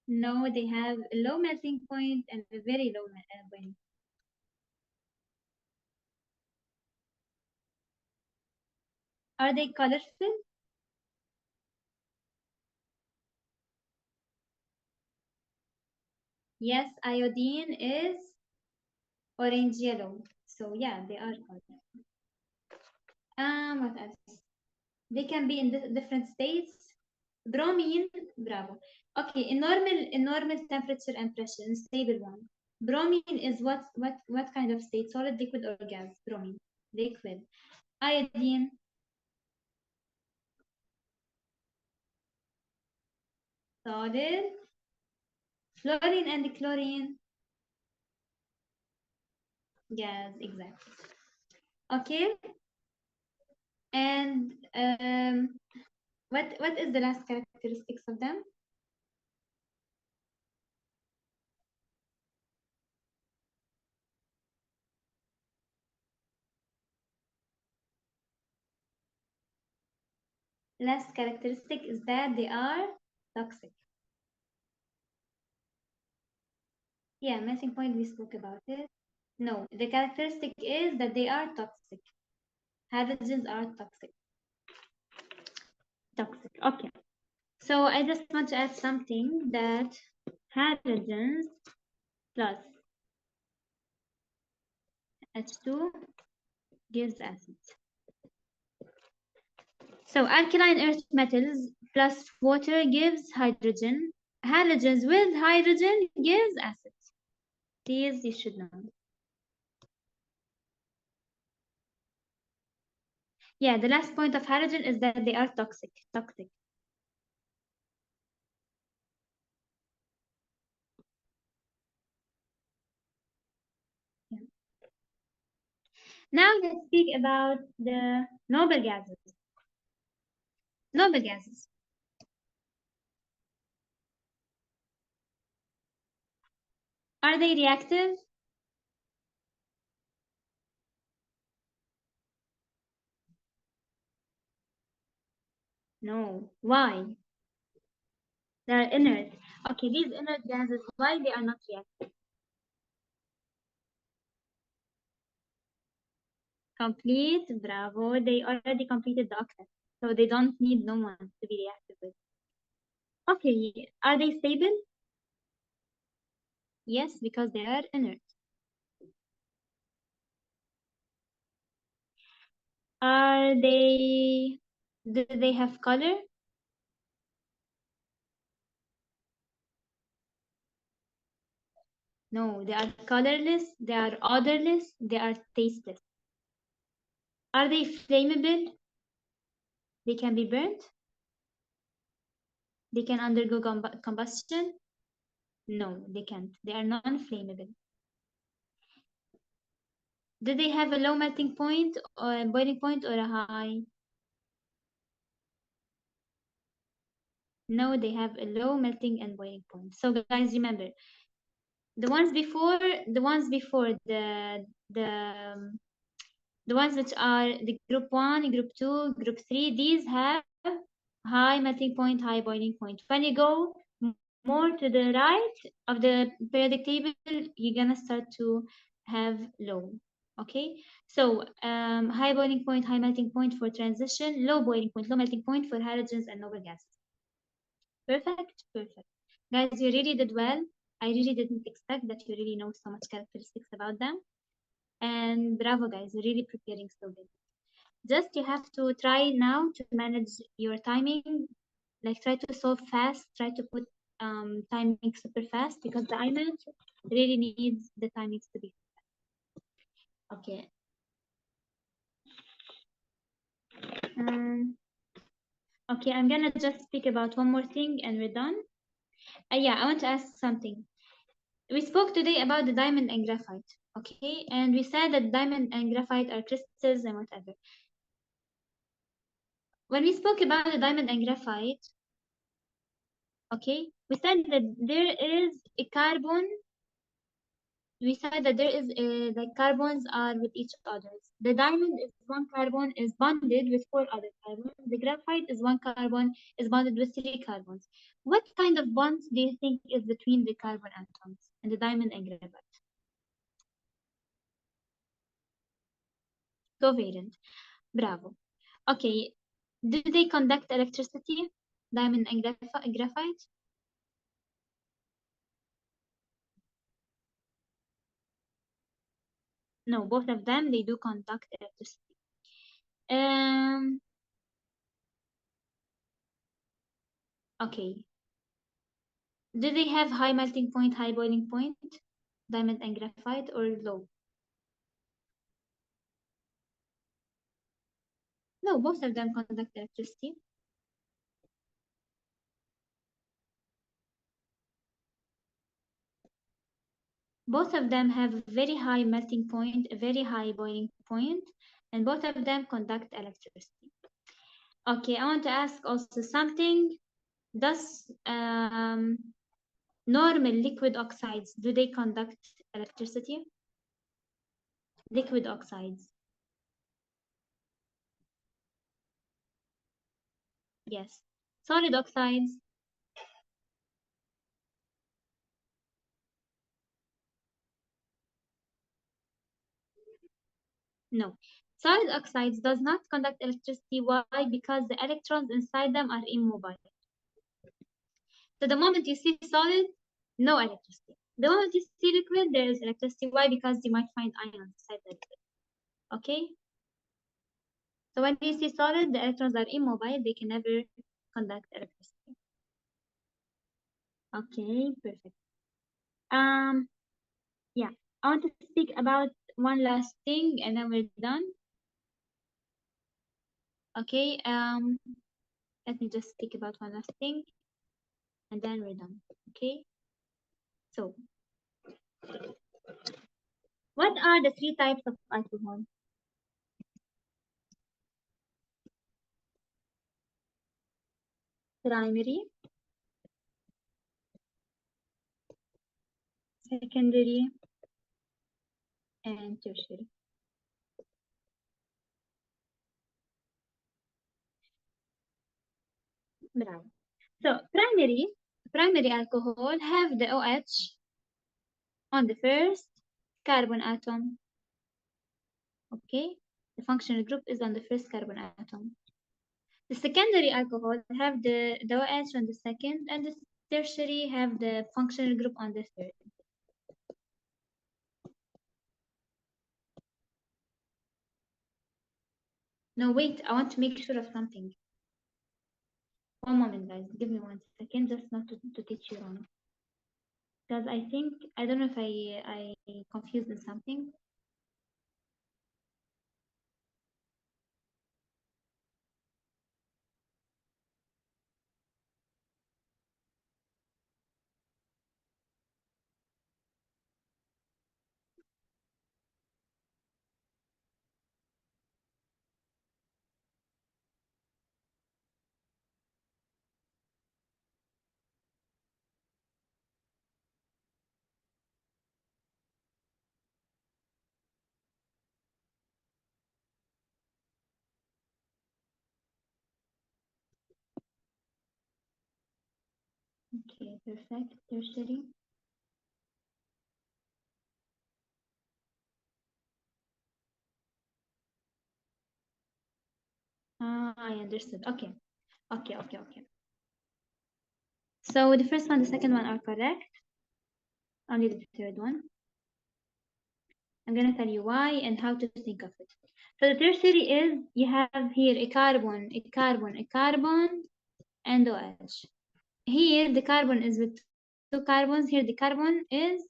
No, they have a low melting point and a very low boiling. Are they colorful? Yes, iodine is orange yellow. So yeah, they are colorful. What else? They can be in different states. Bromine, bravo. Okay, in normal temperature and pressure, in stable one. Bromine is what kind of state? Solid, liquid, or gas? Bromine, liquid. Iodine, solid. Fluorine and chlorine, gas, exactly. Okay, and what is the last characteristics of them? Last characteristic is that they are toxic. Yeah, melting point, we spoke about it. No, the characteristic is that they are toxic. Halogens are toxic. Toxic. Okay. So I just want to add something that halogens plus H2 gives acids. So alkaline earth metals plus water gives hydrogen. Halogens with hydrogen gives acids. These you should know. Yeah, the last point of halogen is that they are toxic. Toxic. Yeah. Now let's speak about the noble gases. Noble gases. Are they reactive? No. Why? They are inert. Okay, these inert gases, why they are not reactive? Complete, bravo. They already completed the octet, so they don't need no one to be reactive with. Okay, are they stable? Yes, because they are inert. Are they, do they have color? No, they are colorless, they are odorless, they are tasteless. Are they flammable? They can be burnt? They can undergo combustion? No, they can't. They are non-flammable. Do they have a low melting point or a boiling point or a high? No, they have a low melting and boiling point. So guys, remember, the ones before, the um, the ones which are the group 1, group 2, group 3, these have high melting point, high boiling point. When you go more to the right of the periodic table, you're gonna start to have low. Okay, so high boiling point, high melting point for transition, low boiling point, low melting point for halogens and noble gases. Perfect, perfect. Guys, you really did well. I really didn't expect that you really know so much characteristics about them. And bravo, guys, you're really preparing so good. Just you have to try now to manage your timing. Like try to solve fast, try to put timing super fast because the IMAT really needs the timings to be okay. Um, okay, I'm gonna just speak about one more thing and we're done. Yeah, I want to ask something. We spoke today about the diamond and graphite, okay? And we said that diamond and graphite are crystals and whatever. When we spoke about the diamond and graphite, okay, we said that there is a carbon. We said that there is a, like carbons are with each other. The diamond is one carbon is bonded with four other carbons. The graphite is one carbon is bonded with three carbons. What kind of bonds do you think is between the carbon atoms and the diamond and graphite? Covalent. Bravo. Okay. Do they conduct electricity? Diamond and graphite? No, both of them they do conduct electricity. Um. Okay. Do they have high melting point, high boiling point? Diamond and graphite or low? No, both of them conduct electricity. Both of them have a very high melting point, a very high boiling point, and both of them conduct electricity. Okay, I want to ask also something. Does normal liquid oxides, do they conduct electricity? Liquid oxides. Yes. Solid oxides. No. Solid oxides does not conduct electricity. Why? Because the electrons inside them are immobile. So the moment you see solid, no electricity. The moment you see liquid, there is electricity. Why? Because you might find ions inside the liquid. Okay? So when you see solid, the electrons are immobile. They can never conduct electricity. Okay, perfect. Um, yeah. I want to speak about one last thing and then we're done. Okay, let me just speak about one last thing and then we're done. Okay, so what are the three types of alcohol? Primary, secondary, and tertiary. Bravo. So primary, primary alcohol have the OH on the first carbon atom. Okay, the functional group is on the first carbon atom. The secondary alcohol have the OH on the second, and the tertiary have the functional group on the third. No, wait, I want to make sure of something. One moment, guys. Give me 1 second, just not to teach you wrong. Because I think, I don't know if I confused in something. Okay, perfect. Tertiary. Ah, I understood. Okay. Okay. So the first one, the second one are correct. Only the third one. I'm going to tell you why and how to think of it. So the tertiary is, you have here a carbon, and OH. Here the carbon is with two carbons. Here the carbon is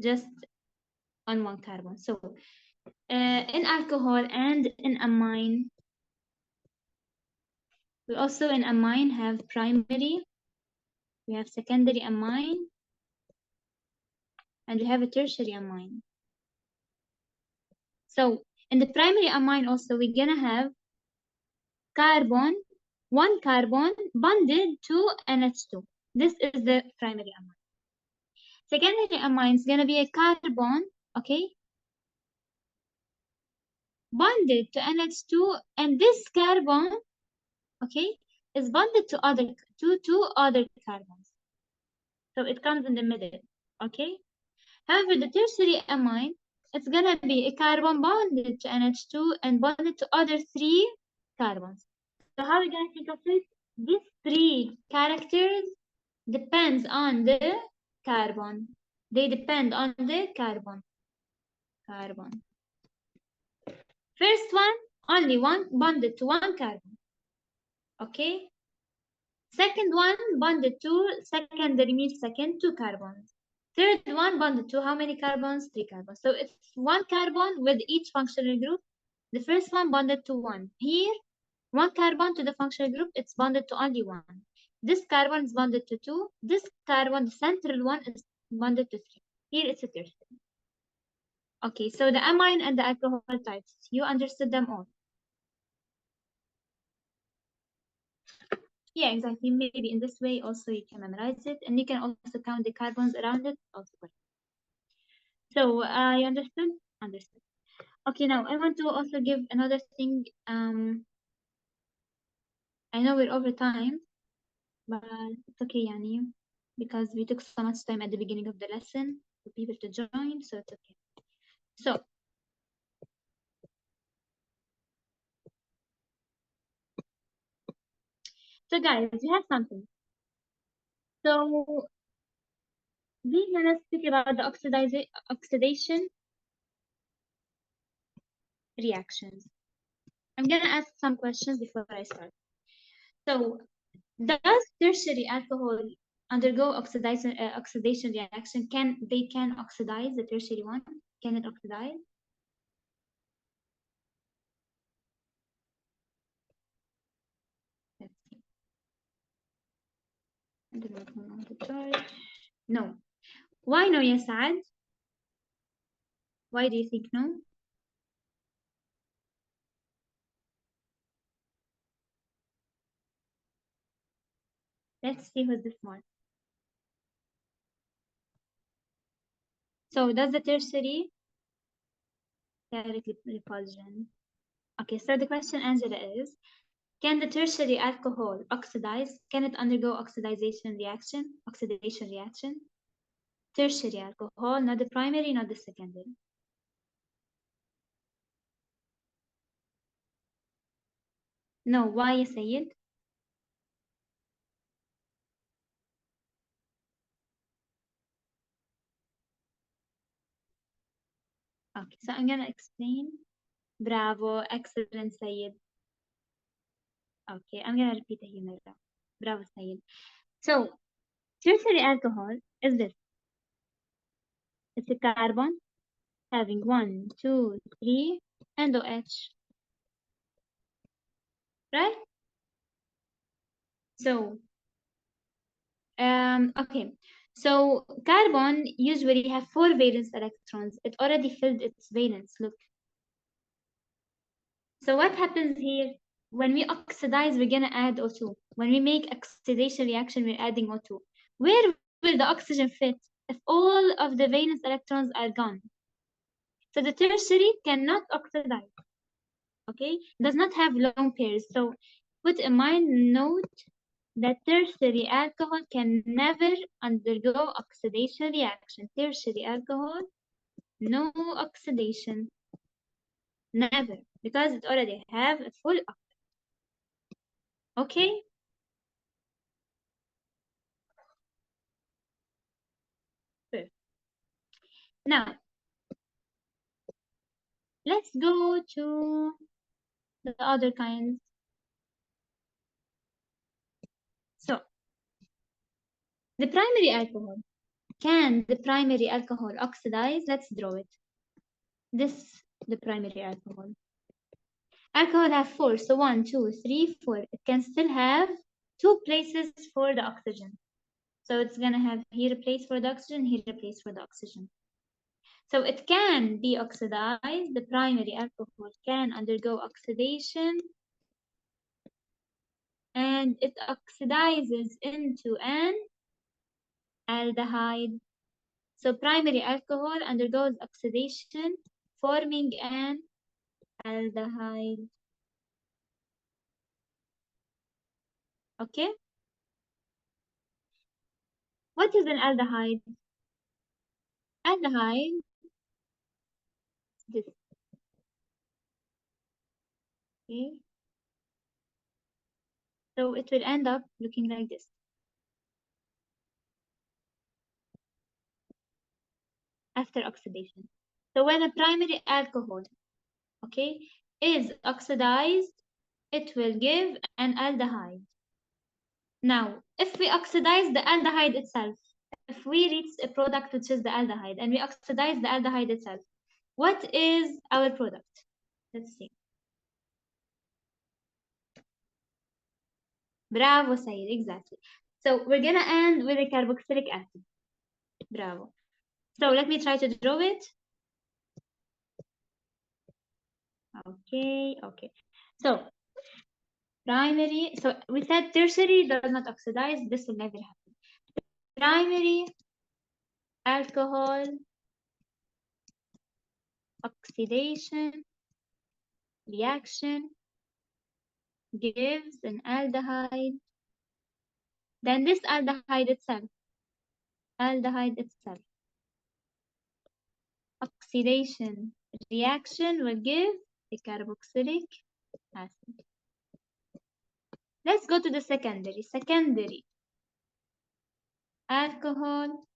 just on one carbon. So in alcohol and in amine, we also in amine have primary, we have secondary amine, and we have a tertiary amine. So in the primary amine also, we're gonna have one carbon bonded to NH2. This is the primary amine. Secondary amine is gonna be a carbon, okay, bonded to NH2, and this carbon, okay, is bonded to two other carbons. So it comes in the middle, okay? However, the tertiary amine, it's gonna be a carbon bonded to NH2 and bonded to other three carbons. So how are we gonna think of it? These three characters depends on the carbon. They depend on the carbon. First one, only one bonded to one carbon. Okay? Second one bonded to secondary means second, two carbons. Third one bonded to how many carbons? Three carbons. So it's one carbon with each functional group. The first one bonded to one. Here, one carbon to the functional group, it's bonded to only one. This carbon is bonded to two. This carbon, the central one, is bonded to three. Here it's a tertiary. Okay, so the amine and the alcohol types, you understood them all. Yeah, exactly. Maybe in this way also you can memorize it, and you can also count the carbons around it also. So you understood? Understood. Okay, now I want to also give another thing. I know we're over time, but it's okay, Yani, because we took so much time at the beginning of the lesson for people to join, so it's okay. So guys, we have something. So we're gonna speak about the oxidation reactions. I'm gonna ask some questions before I start. So, does tertiary alcohol undergo oxidation reaction? They can oxidize the tertiary one? Can it oxidize? Let's see. No. Why no, Yasad? Why do you think no? Let's see who's the smart. So, does the tertiary directly repulsion? Okay, so the question, Angela, is Can the tertiary alcohol oxidize? Can it undergo oxidation reaction? Tertiary alcohol, not the primary, not the secondary. No, why you say it? Okay, so I'm gonna explain. Bravo, excellent, Sayed. Okay, I'm gonna repeat it here now. Bravo, Sayed. So, tertiary alcohol is this. It's a carbon having 1, 2, 3, and OH, right? So, okay. So, carbon usually have 4 valence electrons. It already filled its valence. Look. So what happens here? When we oxidize, we're gonna add O2. When we make oxidation reaction, we're adding O2. Where will the oxygen fit if all of the valence electrons are gone? So the tertiary cannot oxidize, okay? Does not have lone pairs. So put in mind, note that tertiary alcohol can never undergo oxidation reaction. Tertiary alcohol, no oxidation, never, because it already have a full, okay? Perfect. Now, let's go to the other kinds. So, the primary alcohol. Can the primary alcohol oxidize? Let's draw it. This, the primary alcohol. Alcohol have 4, so 1, 2, 3, 4. It can still have 2 places for the oxygen. So it's gonna have here a place for the oxygen, here a place for the oxygen. So it can be oxidized. The primary alcohol can undergo oxidation, and it oxidizes into an aldehyde. So primary alcohol undergoes oxidation, forming an aldehyde. Okay? What is an aldehyde? Aldehyde is this. Okay? So it will end up looking like this. After oxidation. So when a primary alcohol, okay, is oxidized, it will give an aldehyde. Now, if we oxidize the aldehyde itself, if we reach a product which is the aldehyde and we oxidize the aldehyde itself, what is our product? Let's see. Bravo, Sayed, exactly. So we're gonna end with a carboxylic acid. Bravo. So let me try to draw it. Okay, okay. So primary, so we said tertiary does not oxidize. This will never happen. Primary alcohol oxidation reaction gives an aldehyde. Then this aldehyde itself, oxidation reaction will give a carboxylic acid. Let's go to the secondary. Secondary alcohol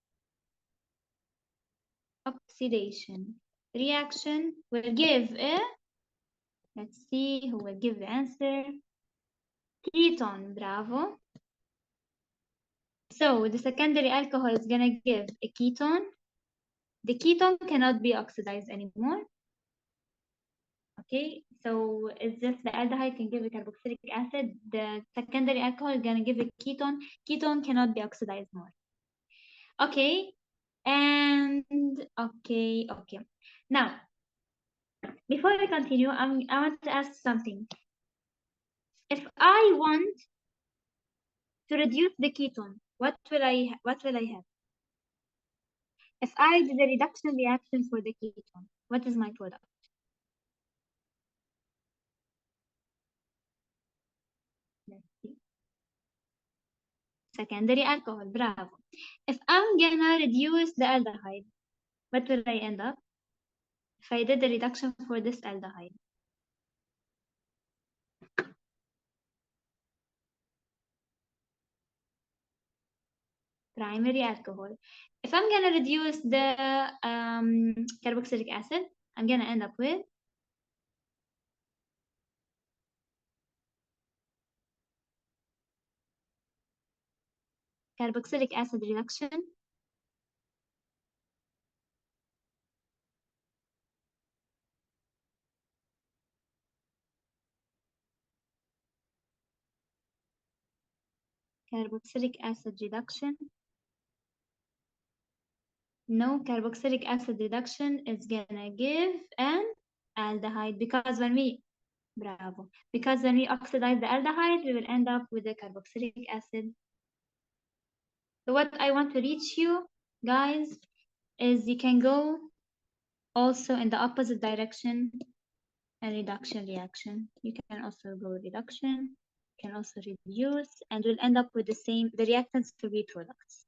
oxidation reaction will give a, let's see who will give the answer. Ketone, bravo. So the secondary alcohol is gonna give a ketone. The ketone cannot be oxidized anymore. Okay, so it's just the aldehyde can give a carboxylic acid. The secondary alcohol is gonna give a ketone. Ketone cannot be oxidized more. Okay, and okay. Now, before I continue, I want to ask something. If I want to reduce the ketone, what will I have? If I did a reduction reaction for the ketone, what is my product? Secondary alcohol, bravo. If I'm gonna reduce the aldehyde, what will I end up? If I did the reduction for this aldehyde, primary alcohol. If I'm gonna reduce the carboxylic acid, I'm gonna end up with carboxylic acid reduction, carboxylic acid reduction. No, carboxylic acid reduction is gonna give an aldehyde because when we, bravo, because when we oxidize the aldehyde, we will end up with the carboxylic acid. So what I want to reach you guys is you can go also in the opposite direction and reduction reaction. You can also go reduction, you can also reduce, and we'll end up with the same, the reactants will be products.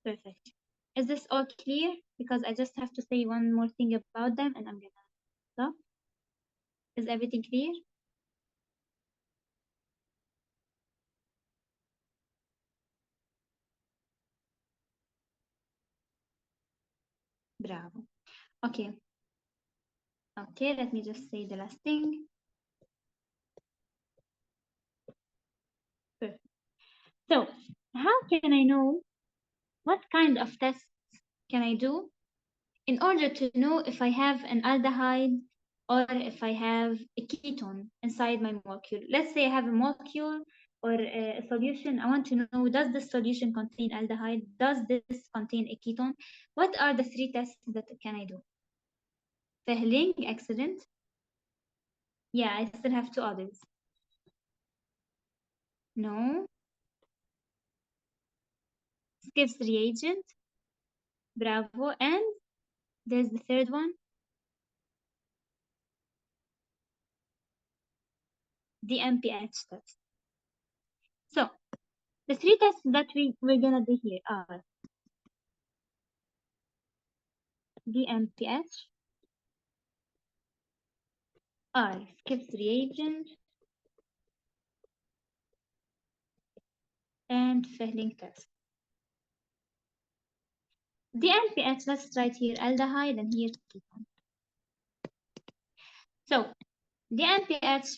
Perfect. Is this all clear? Because I just have to say one more thing about them and I'm gonna stop. Is everything clear? Bravo. Okay. Okay, let me just say the last thing. Perfect. So, how can I know what kind of tests can I do in order to know if I have an aldehyde or if I have a ketone inside my molecule? Let's say I have a molecule or a solution. I want to know, does this solution contain aldehyde? Does this contain a ketone? What are the three tests that can I do? Fehling, excellent. Yeah, I still have two others. No. Skips reagent. Bravo. And there's the third one. The MPH test. So the three tests that we're gonna do here are the MPH, are Skips reagent, and Fehling test. The MPH, let's write here aldehyde and here ketone. So the MPH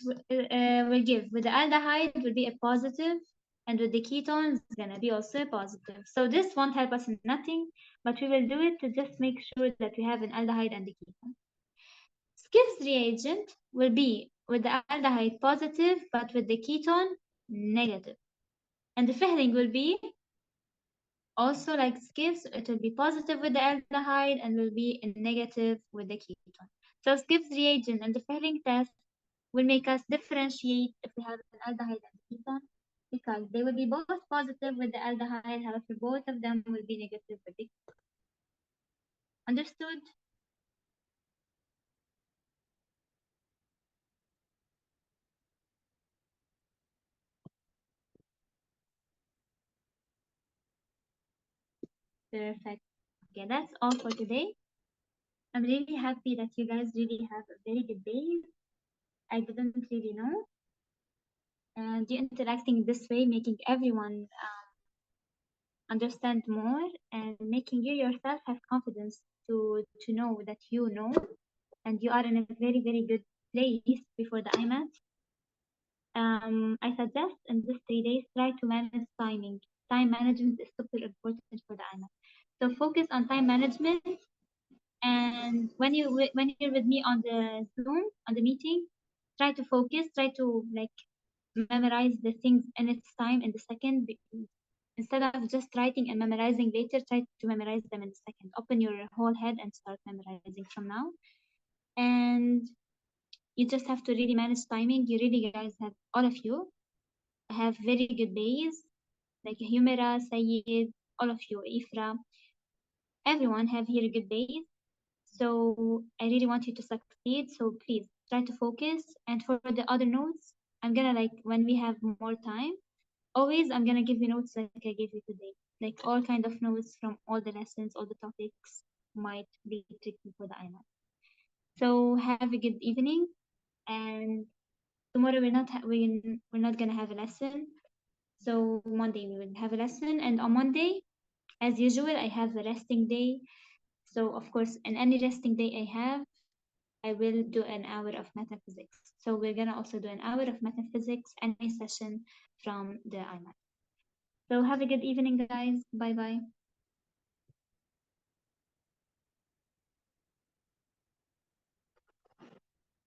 will give with the aldehyde will be a positive, and with the ketones it's gonna be also a positive. So this won't help us in nothing, but we will do it to just make sure that we have an aldehyde and a ketone. Skips reagent will be with the aldehyde positive, but with the ketone negative. And the Fehling will be also like Skips, it will be positive with the aldehyde and will be negative with the ketone. So Skips reagent and the Fehling test will make us differentiate if we have an aldehyde and ketone because they will be both positive with the aldehyde, however, both of them will be negative with the ketone. Understood? Perfect. Okay, that's all for today. I'm really happy that you guys really have a very good day. I didn't really know. And you interacting this way, making everyone understand more and making you yourself have confidence to know that you know and you are in a very, very good place before the IMAT. I suggest in these 3 days, try to manage timing. Time management is super important for the IMAT. So focus on time management. And when you're with me on the Zoom, on the meeting, try to focus, try to like memorize the things in its time in the second. Instead of just writing and memorizing later, try to memorize them in a second. Open your whole head and start memorizing from now. And you just have to really manage timing. You really guys have, all of you have very good days. Like Humera, Sayed, all of you, Ifra, everyone have here good days. So I really want you to succeed. So please try to focus. And for the other notes, I'm gonna like when we have more time, always I'm gonna give you notes like I gave you today, like all kind of notes from all the lessons, all the topics might be tricky for the IMAT. So have a good evening, and tomorrow we're not gonna have a lesson. So Monday we will have a lesson, and on Monday, as usual, I have a resting day. So of course, in any resting day I have, I will do an hour of metaphysics. So we're gonna also do an hour of metaphysics, any session from the IMAT. So have a good evening, guys. Bye bye.